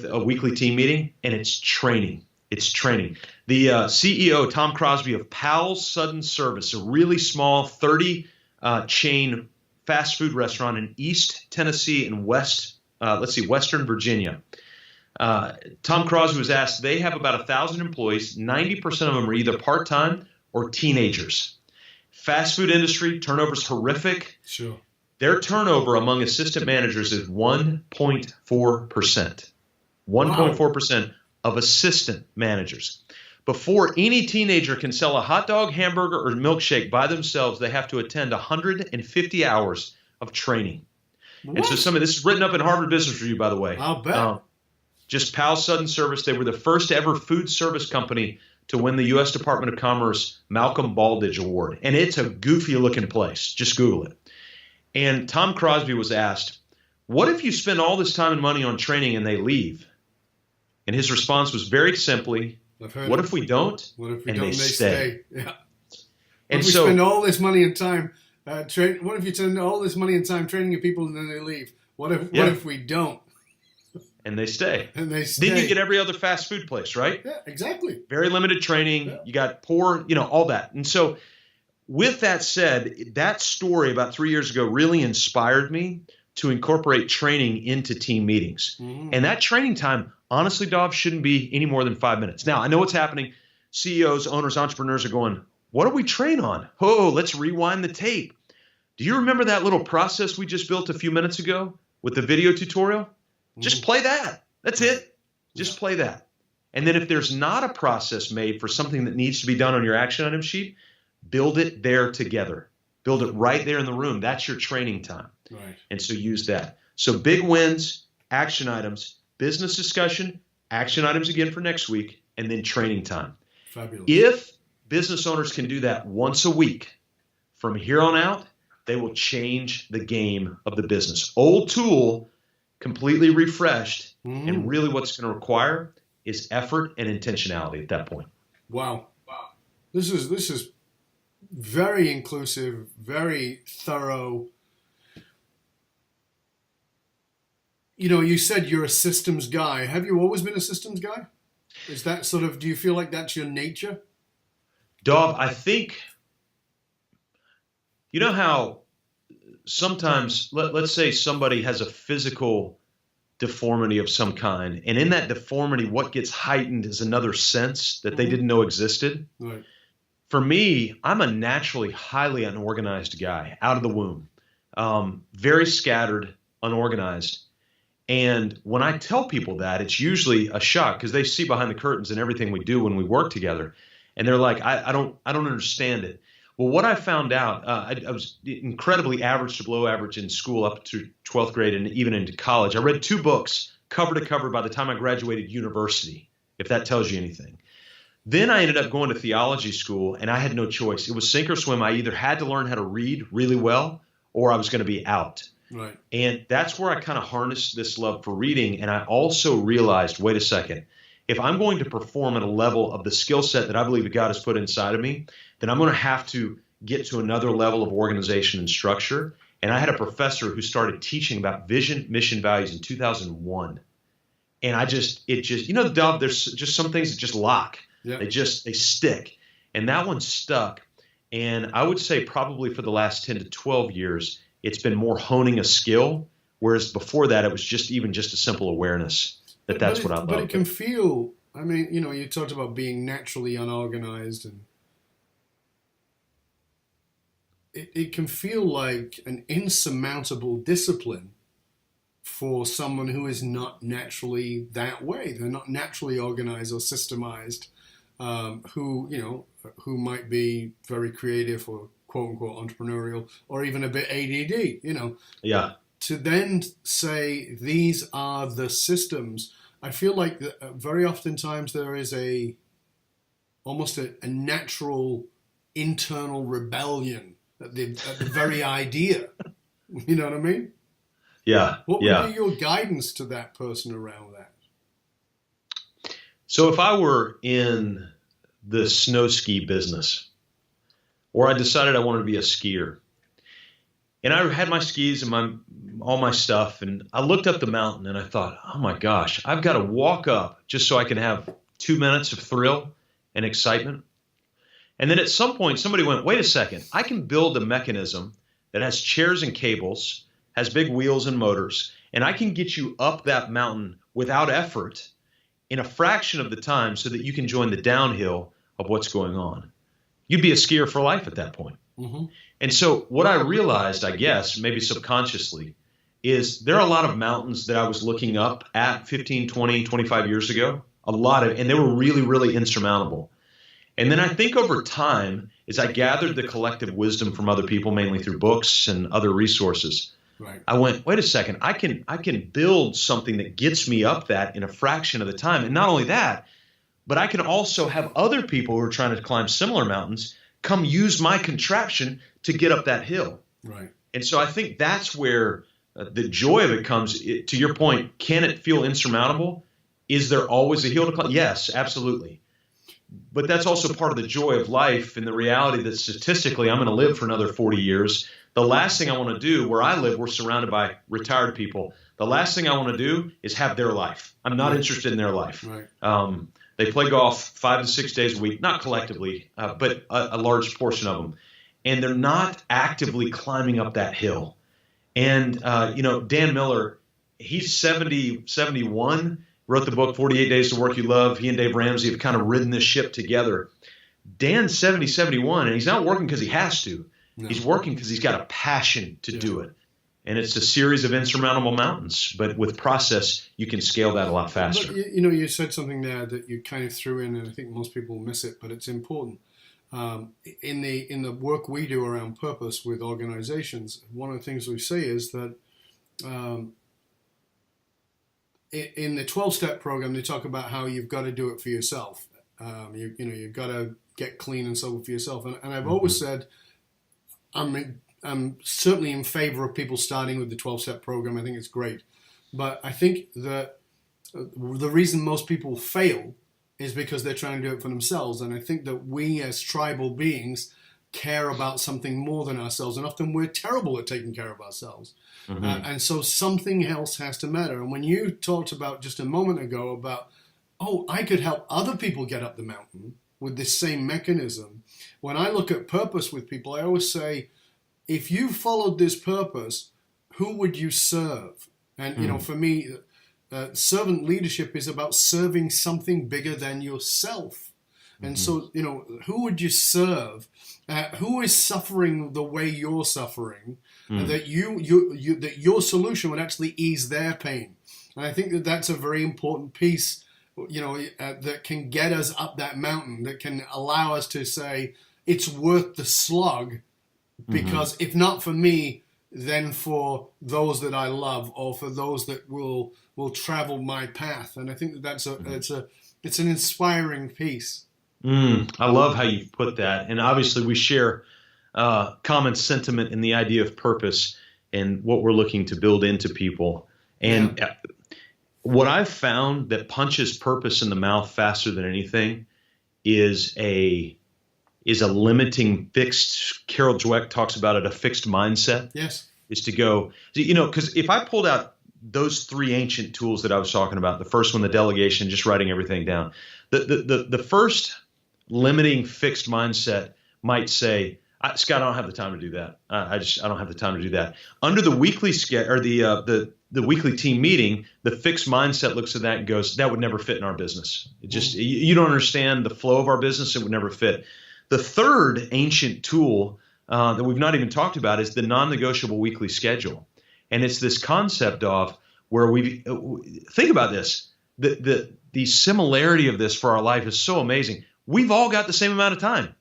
a weekly team meeting, and it's training. It's training. The CEO, Tom Crosby of Powell's Sudden Service, a really small 30 chain fast food restaurant in East Tennessee and Western Virginia. Tom Crosby was asked, they have about 1,000 employees. 90% of them are either part-time or teenagers. Fast food industry, turnover's horrific. Sure. Their turnover among assistant managers is 1.4%. 1.4% of assistant managers. Before any teenager can sell a hot dog, hamburger, or milkshake by themselves, they have to attend 150 hours of training. What? And so some of this is written up in Harvard Business Review, by the way. I'll bet. Just Powell's Sudden Service. They were the first ever food service company to win the U.S. Department of Commerce Malcolm Baldrige Award. And it's a goofy looking place. Just Google it. And Tom Crosby was asked, what if you spend all this time and money on training and they leave? And his response was very simply, what if we don't? What if we and don't? They stay. Yeah. And if we so spend all this money and time what if you spend all this money and time training your people and then they leave? What if we don't? And they stay. And they stay. Then you get every other fast food place, right? Yeah, exactly. Very limited training. Yeah. You got poor, all that. And so with that said, that story about 3 years ago really inspired me to incorporate training into team meetings. Mm-hmm. And that training time, honestly, Dov, shouldn't be any more than 5 minutes. Now, I know what's happening. CEOs, owners, entrepreneurs are going, what do we train on? Oh, let's rewind the tape. Do you remember that little process we just built a few minutes ago with the video tutorial? Mm-hmm. Just play that. That's it. Just play that. And then if there's not a process made for something that needs to be done on your action item sheet, build it there together. Build it right there in the room. That's your training time. Right. And so use that. So big wins, action items, business discussion, action items again for next week, and then training time. Fabulous. If business owners can do that once a week, from here on out, they will change the game of the business. Old tool, completely refreshed, and really what's going to require is effort and intentionality at that point. Wow. This is very inclusive, very thorough. You said you're a systems guy. Have you always been a systems guy? Is that do you feel like that's your nature? Dov, I think, you know how sometimes, let's say somebody has a physical deformity of some kind, and in that deformity, what gets heightened is another sense that they didn't know existed. Right. For me, I'm a naturally highly unorganized guy out of the womb, very scattered, unorganized. And when I tell people that, it's usually a shock because they see behind the curtains and everything we do when we work together. And they're like, I don't understand it. Well, what I found out, I was incredibly average to below average in school up to 12th grade and even into college. I read 2 books cover to cover by the time I graduated university, if that tells you anything. Then I ended up going to theology school, and I had no choice. It was sink or swim. I either had to learn how to read really well or I was going to be out. Right. And that's where I kind of harnessed this love for reading. And I also realized, wait a second, if I'm going to perform at a level of the skill set that I believe that God has put inside of me, then I'm going to have to get to another level of organization and structure. And I had a professor who started teaching about vision, mission, values in 2001. And Dov, there's just some things that just lock. Yeah. They stick. And that one stuck. And I would say probably for the last 10 to 12 years, it's been more honing a skill, whereas before that, it was just a simple awareness that's what I love. But it can feel, I mean, you talked about being naturally unorganized, and it can feel like an insurmountable discipline for someone who is not naturally that way. They're not naturally organized or systemized, who might be very creative or quote unquote entrepreneurial or even a bit ADD, Yeah. To then say these are the systems, I feel like very oftentimes there is almost a natural internal rebellion at the very idea. You know what I mean? Yeah. What would be your guidance to that person around that? So if I were in the snow ski business, or I decided I wanted to be a skier, and I had my skis and all my stuff, and I looked up the mountain and I thought, oh my gosh, I've got to walk up just so I can have 2 minutes of thrill and excitement. And then at some point, somebody went, wait a second, I can build a mechanism that has chairs and cables, has big wheels and motors, and I can get you up that mountain without effort in a fraction of the time so that you can join the downhill of what's going on. You'd be a skier for life at that point. Mm-hmm. And so what I realized, I guess, maybe subconsciously, is there are a lot of mountains that I was looking up at 15, 20, 25 years ago, and they were really, really insurmountable. And then I think over time, as I gathered the collective wisdom from other people, mainly through books and other resources, right. I went, wait a second, I can build something that gets me up that in a fraction of the time. And not only that, but I can also have other people who are trying to climb similar mountains come use my contraption to get up that hill. Right. And so I think that's where the joy of it comes. To your point, can it feel insurmountable? Is there always a hill to climb? Yes, absolutely. But that's also part of the joy of life and the reality that statistically I'm going to live for another 40 years. The last thing I want to do, where I live, we're surrounded by retired people. The last thing I want to do is have their life. I'm not interested in their life. Right. They play golf 5 to 6 days a week, not collectively, but a large portion of them. And they're not actively climbing up that hill. And, Dan Miller, he's 70, 71, wrote the book, 48 Days to Work You Love. He and Dave Ramsey have kind of ridden this ship together. Dan's 70, 71, and he's not working because he has to. No. He's working because he's got a passion to do it. And it's a series of insurmountable mountains, but with process, you can scale that a lot faster. But, you said something there that you kind of threw in, and I think most people miss it, but it's important. In the work we do around purpose with organizations, one of the things we say is that in the 12-step program, they talk about how you've got to do it for yourself. You've got to get clean and sober for yourself. And I've always said, I'm certainly in favor of people starting with the 12-step program. I think it's great. But I think that the reason most people fail is because they're trying to do it for themselves. And I think that we as tribal beings care about something more than ourselves. And often we're terrible at taking care of ourselves. Mm-hmm. And so something else has to matter. And when you talked about just a moment ago about, I could help other people get up the mountain, with this same mechanism. When I look at purpose with people, I always say, if you followed this purpose, who would you serve? And, for me, servant leadership is about serving something bigger than yourself. And so, who would you serve? Who is suffering the way you're suffering? And that that your solution would actually ease their pain. And I think that that's a very important piece, that can get us up that mountain, that can allow us to say it's worth the slog, because if not for me, then for those that I love, or for those that will travel my path. And I think that it's an inspiring piece. I love how you put that. And obviously we share common sentiment in the idea of purpose and what we're looking to build into people. And what I've found that punches purpose in the mouth faster than anything is a limiting fixed, Carol Dweck talks about it, a fixed mindset. Yes. Is to go, because if I pulled out those three ancient tools that I was talking about, the first one, the delegation, just writing everything down, the first limiting fixed mindset might say, Scott, I don't have the time to do that. I don't have the time to do that. Under the weekly or the weekly team meeting, the fixed mindset looks at that and goes, that would never fit in our business. It just, you don't understand the flow of our business. It would never fit. The third ancient tool that we've not even talked about is the non-negotiable weekly schedule. And it's this concept of where think about this, the similarity of this for our life is so amazing. We've all got the same amount of time.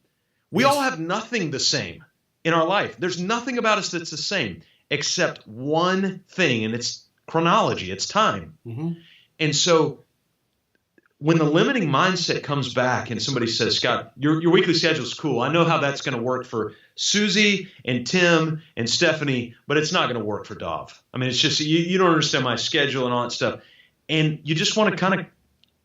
We all have nothing the same in our life. There's nothing about us that's the same except one thing, and it's chronology, it's time. And so when the limiting mindset comes back and somebody says, Scott, your weekly schedule is cool. I know how that's going to work for Susie and Tim and Stephanie, but it's not going to work for Dov. I mean, it's just, you don't understand my schedule and all that stuff. And you just want to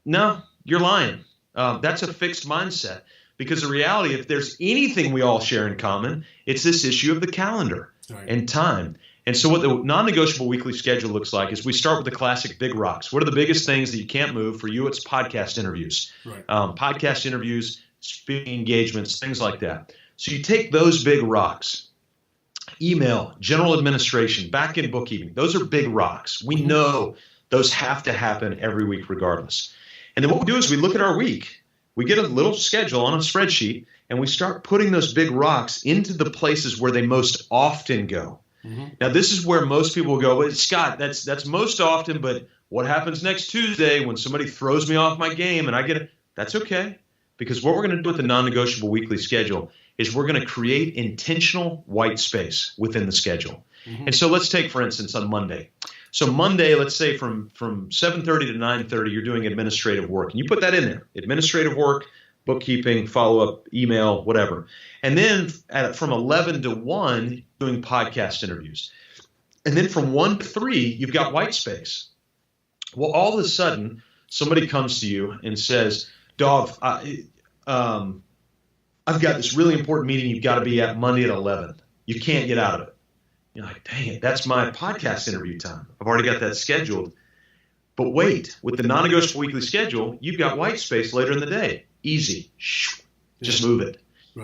no, you're lying. That's a fixed mindset, because the reality, if there's anything we all share in common, it's this issue of the calendar and time. And so what the non-negotiable weekly schedule looks like is we start with the classic big rocks. What are the biggest things that you can't move? For you, it's podcast interviews, podcast interviews, speaking engagements, things like that. So you take those big rocks, email, general administration, back-end bookkeeping. Those are big rocks. We know those have to happen every week regardless. And then what we do is we look at our week. We get a little schedule on a spreadsheet, and we start putting those big rocks into the places where they most often go. Now, this is where most people will go, well, Scott, that's most often, but what happens next Tuesday when somebody throws me off my game and I get it? That's okay, because what we're going to do with the non-negotiable weekly schedule is we're going to create intentional white space within the schedule. And so let's take, for instance, on Monday. So Monday, let's say from 7:30 to 9:30, you're doing administrative work. And you put that in there, administrative work, bookkeeping, follow-up, email, whatever. And then from 11 to 1, doing podcast interviews. And then from 1 to 3, you've got white space. Well, all of a sudden, somebody comes to you and says, Dov, I've got this really important meeting you've got to be at Monday at 11. You can't get out of it. You're like, dang it, that's my podcast interview time. I've already got that scheduled. But wait, with the non-negotiable weekly schedule, you've got white space later in the day. Easy. Just move it.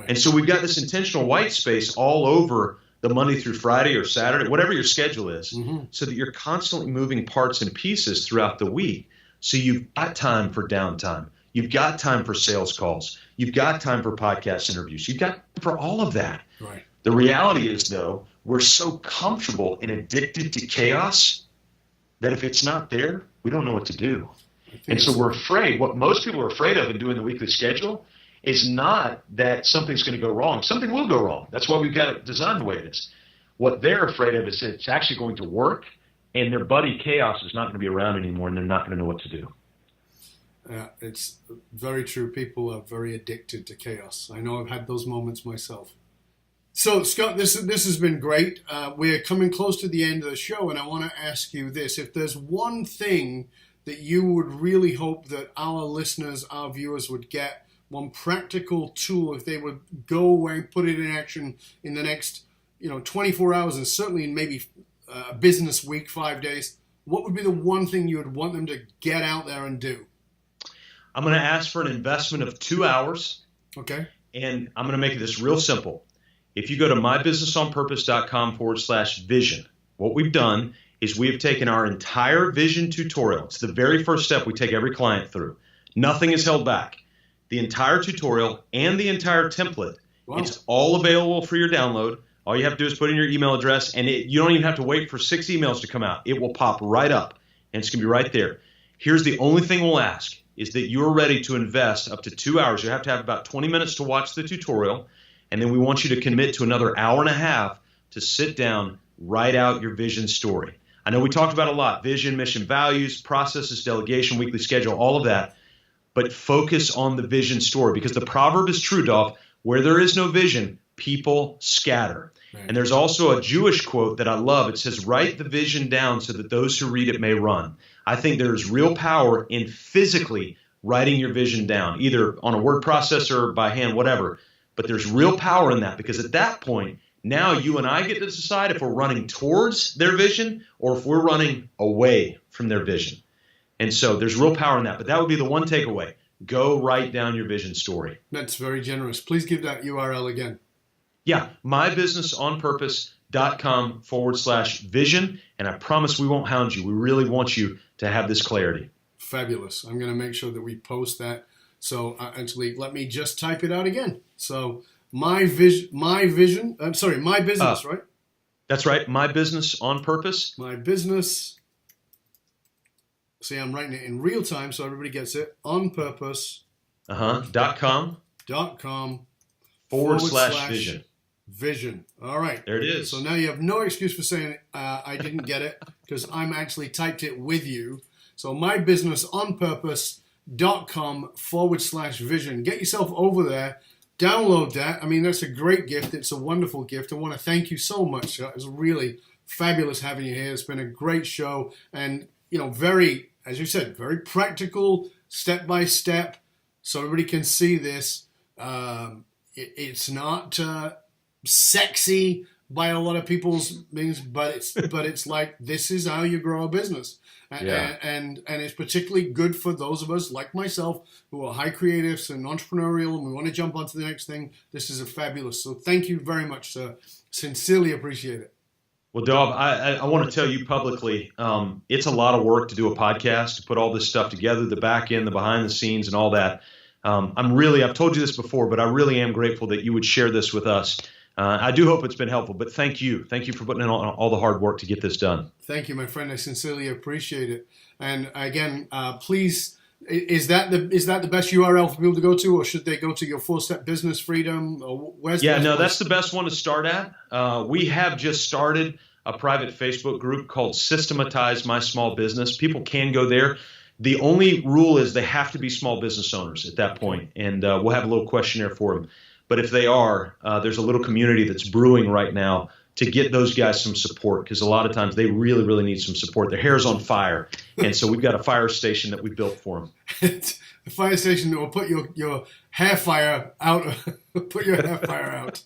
And so we've got this intentional white space all over the Monday through Friday or Saturday, whatever your schedule is, so that you're constantly moving parts and pieces throughout the week. So you've got time for downtime. You've got time for sales calls. You've got time for podcast interviews. You've got time for all of that. The reality is, though, we're so comfortable and addicted to chaos that if it's not there, we don't know what to do. And so we're afraid. What most people are afraid of in doing the weekly schedule is not that something's going to go wrong. Something will go wrong. That's why we've got it designed the way it is. What they're afraid of is that it's actually going to work, and their buddy chaos is not going to be around anymore, and they're not going to know what to do. It's very true. People are very addicted to chaos. I know I've had those moments myself. So, Scott, this has been great. We're coming close to the end of the show, and I want to ask you this. If there's one thing that you would really hope that our listeners, our viewers would get, one practical tool, if they would go away and put it in action in the next 24 hours, and certainly in maybe a business week, 5 days, what would be the one thing you would want them to get out there and do? I'm going to ask for an investment of 2 hours. Okay. And I'm going to make this real simple. If you go to mybusinessonpurpose.com/vision, what we've done is we have taken our entire vision tutorial. It's the very first step we take every client through. Nothing is held back. The entire tutorial and the entire template, it's all available for your download. All you have to do is put in your email address, and you don't even have to wait for 6 emails to come out. It will pop right up, and it's going to be right there. Here's the only thing we'll ask is that you're ready to invest up to 2 hours. You have to have about 20 minutes to watch the tutorial, and then we want you to commit to another hour and a half to sit down, write out your vision story. I know we talked about a lot, vision, mission, values, processes, delegation, weekly schedule, all of that, but focus on the vision story because the proverb is true, Dolph, where there is no vision, people scatter. Right. And there's also a Jewish quote that I love. It says, write the vision down so that those who read it may run. I think there's real power in physically writing your vision down, either on a word processor, by hand, whatever. But there's real power in that because at that point, now you and I get to decide if we're running towards their vision or if we're running away from their vision. And so there's real power in that. But that would be the one takeaway. Go write down your vision story. That's very generous. Please give that URL again. Yeah, mybusinessonpurpose.com/vision. And I promise we won't hound you. We really want you to have this clarity. Fabulous. I'm going to make sure that we post that. So actually, let me just type it out again. So my business, right? That's right. My Business on Purpose. My business. See, I'm writing it in real time so everybody gets it. On purpose. .com /vision. Vision. All right. There it is. So now you have no excuse for saying I didn't get it because I'm actually typed it with you. So mybusinessonpurpose.com /vision. Get yourself over there. Download that. I mean, that's a great gift. It's a wonderful gift. I want to thank you so much, Scott. It's really fabulous having you here. It's been a great show. And, very, as you said, very practical, step by step, so everybody can see this. It's not sexy by a lot of people's things, but it's like this is how you grow a business, and it's particularly good for those of us like myself who are high creatives and entrepreneurial, and we want to jump onto the next thing. This is fabulous. So thank you very much, sir. Sincerely appreciate it. Well, Dov, I want to tell you publicly, it's a lot of work to do a podcast, to put all this stuff together, the back end, the behind the scenes, and all that. I've told you this before, but I really am grateful that you would share this with us. I do hope it's been helpful, but thank you. Thank you for putting in all the hard work to get this done. Thank you, my friend. I sincerely appreciate it. And again, please, is that the best URL for people to go to, or should they go to your 4-Step Business Freedom? Or that's the best one to start at. We have just started a private Facebook group called Systematize My Small Business. People can go there. The only rule is they have to be small business owners at that point, and we'll have a little questionnaire for them. But if they are, there's a little community that's brewing right now to get those guys some support because a lot of times they really, really need some support. Their hair's on fire, and so we've got a fire station that we built for them. A fire station that will put your hair fire out. Put your hair fire out.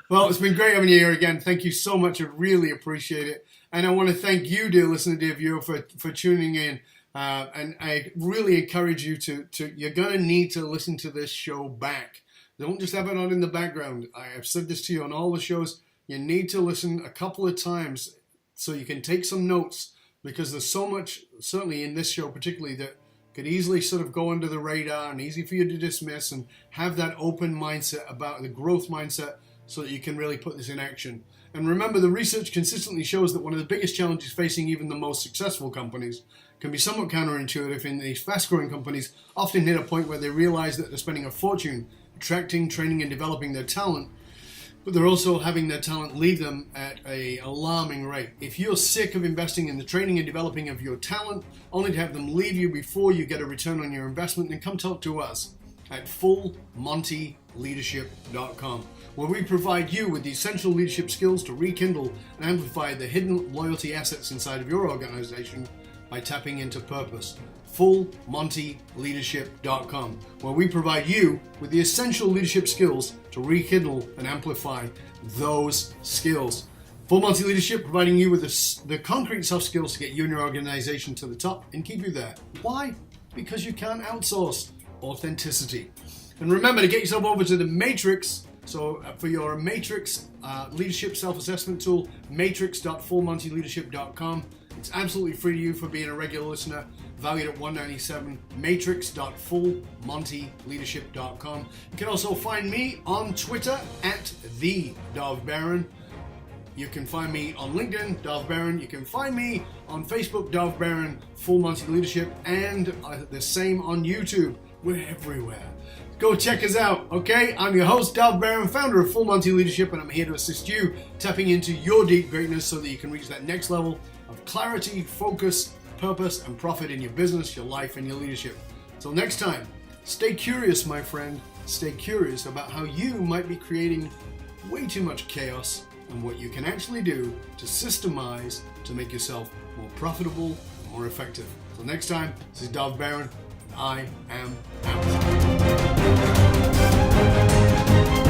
Well, it's been great having you here again. Thank you so much. I really appreciate it. And I want to thank you, dear listener, dear viewer, for tuning in. And I really encourage you to you're going to need to listen to this show back. Don't just have it on in the background. I have said this to you on all the shows. You need to listen a couple of times so you can take some notes because there's so much, certainly in this show particularly, that could easily sort of go under the radar and easy for you to dismiss, and have that open mindset about the growth mindset so that you can really put this in action. And remember, the research consistently shows that one of the biggest challenges facing even the most successful companies can be somewhat counterintuitive in these fast-growing companies often hit a point where they realize that they're spending a fortune attracting, training, and developing their talent, but they're also having their talent leave them at an alarming rate. If you're sick of investing in the training and developing of your talent, only to have them leave you before you get a return on your investment, then come talk to us at fullmontyleadership.com, where we provide you with the essential leadership skills to rekindle and amplify the hidden loyalty assets inside of your organization by tapping into purpose. fullmontyleadership.com, where we provide you with the essential leadership skills to rekindle and amplify those skills. Full Monty Leadership, providing you with the concrete soft skills to get you and your organization to the top and keep you there. Why? because you can't outsource authenticity. And remember to get yourself over to the Matrix. So for your Matrix leadership self-assessment tool, matrix.fullmontyleadership.com. It's absolutely free to you for being a regular listener, valued at $197, matrix.fullmontyleadership.com. You can also find me on Twitter at @TheDovBaron. You can find me on LinkedIn, Dov Baron. You can find me on Facebook, Dov Baron, Full Monty Leadership, and the same on YouTube. We're everywhere. Go check us out, okay? I'm your host, Dov Baron, founder of Full Monty Leadership, and I'm here to assist you tapping into your deep greatness so that you can reach that next level of clarity, focus, purpose, and profit in your business, your life, and your leadership. Till next time, stay curious, my friend. Stay curious about how you might be creating way too much chaos and what you can actually do to systemize to make yourself more profitable and more effective. Till next time, this is Dov Baron, and I am out.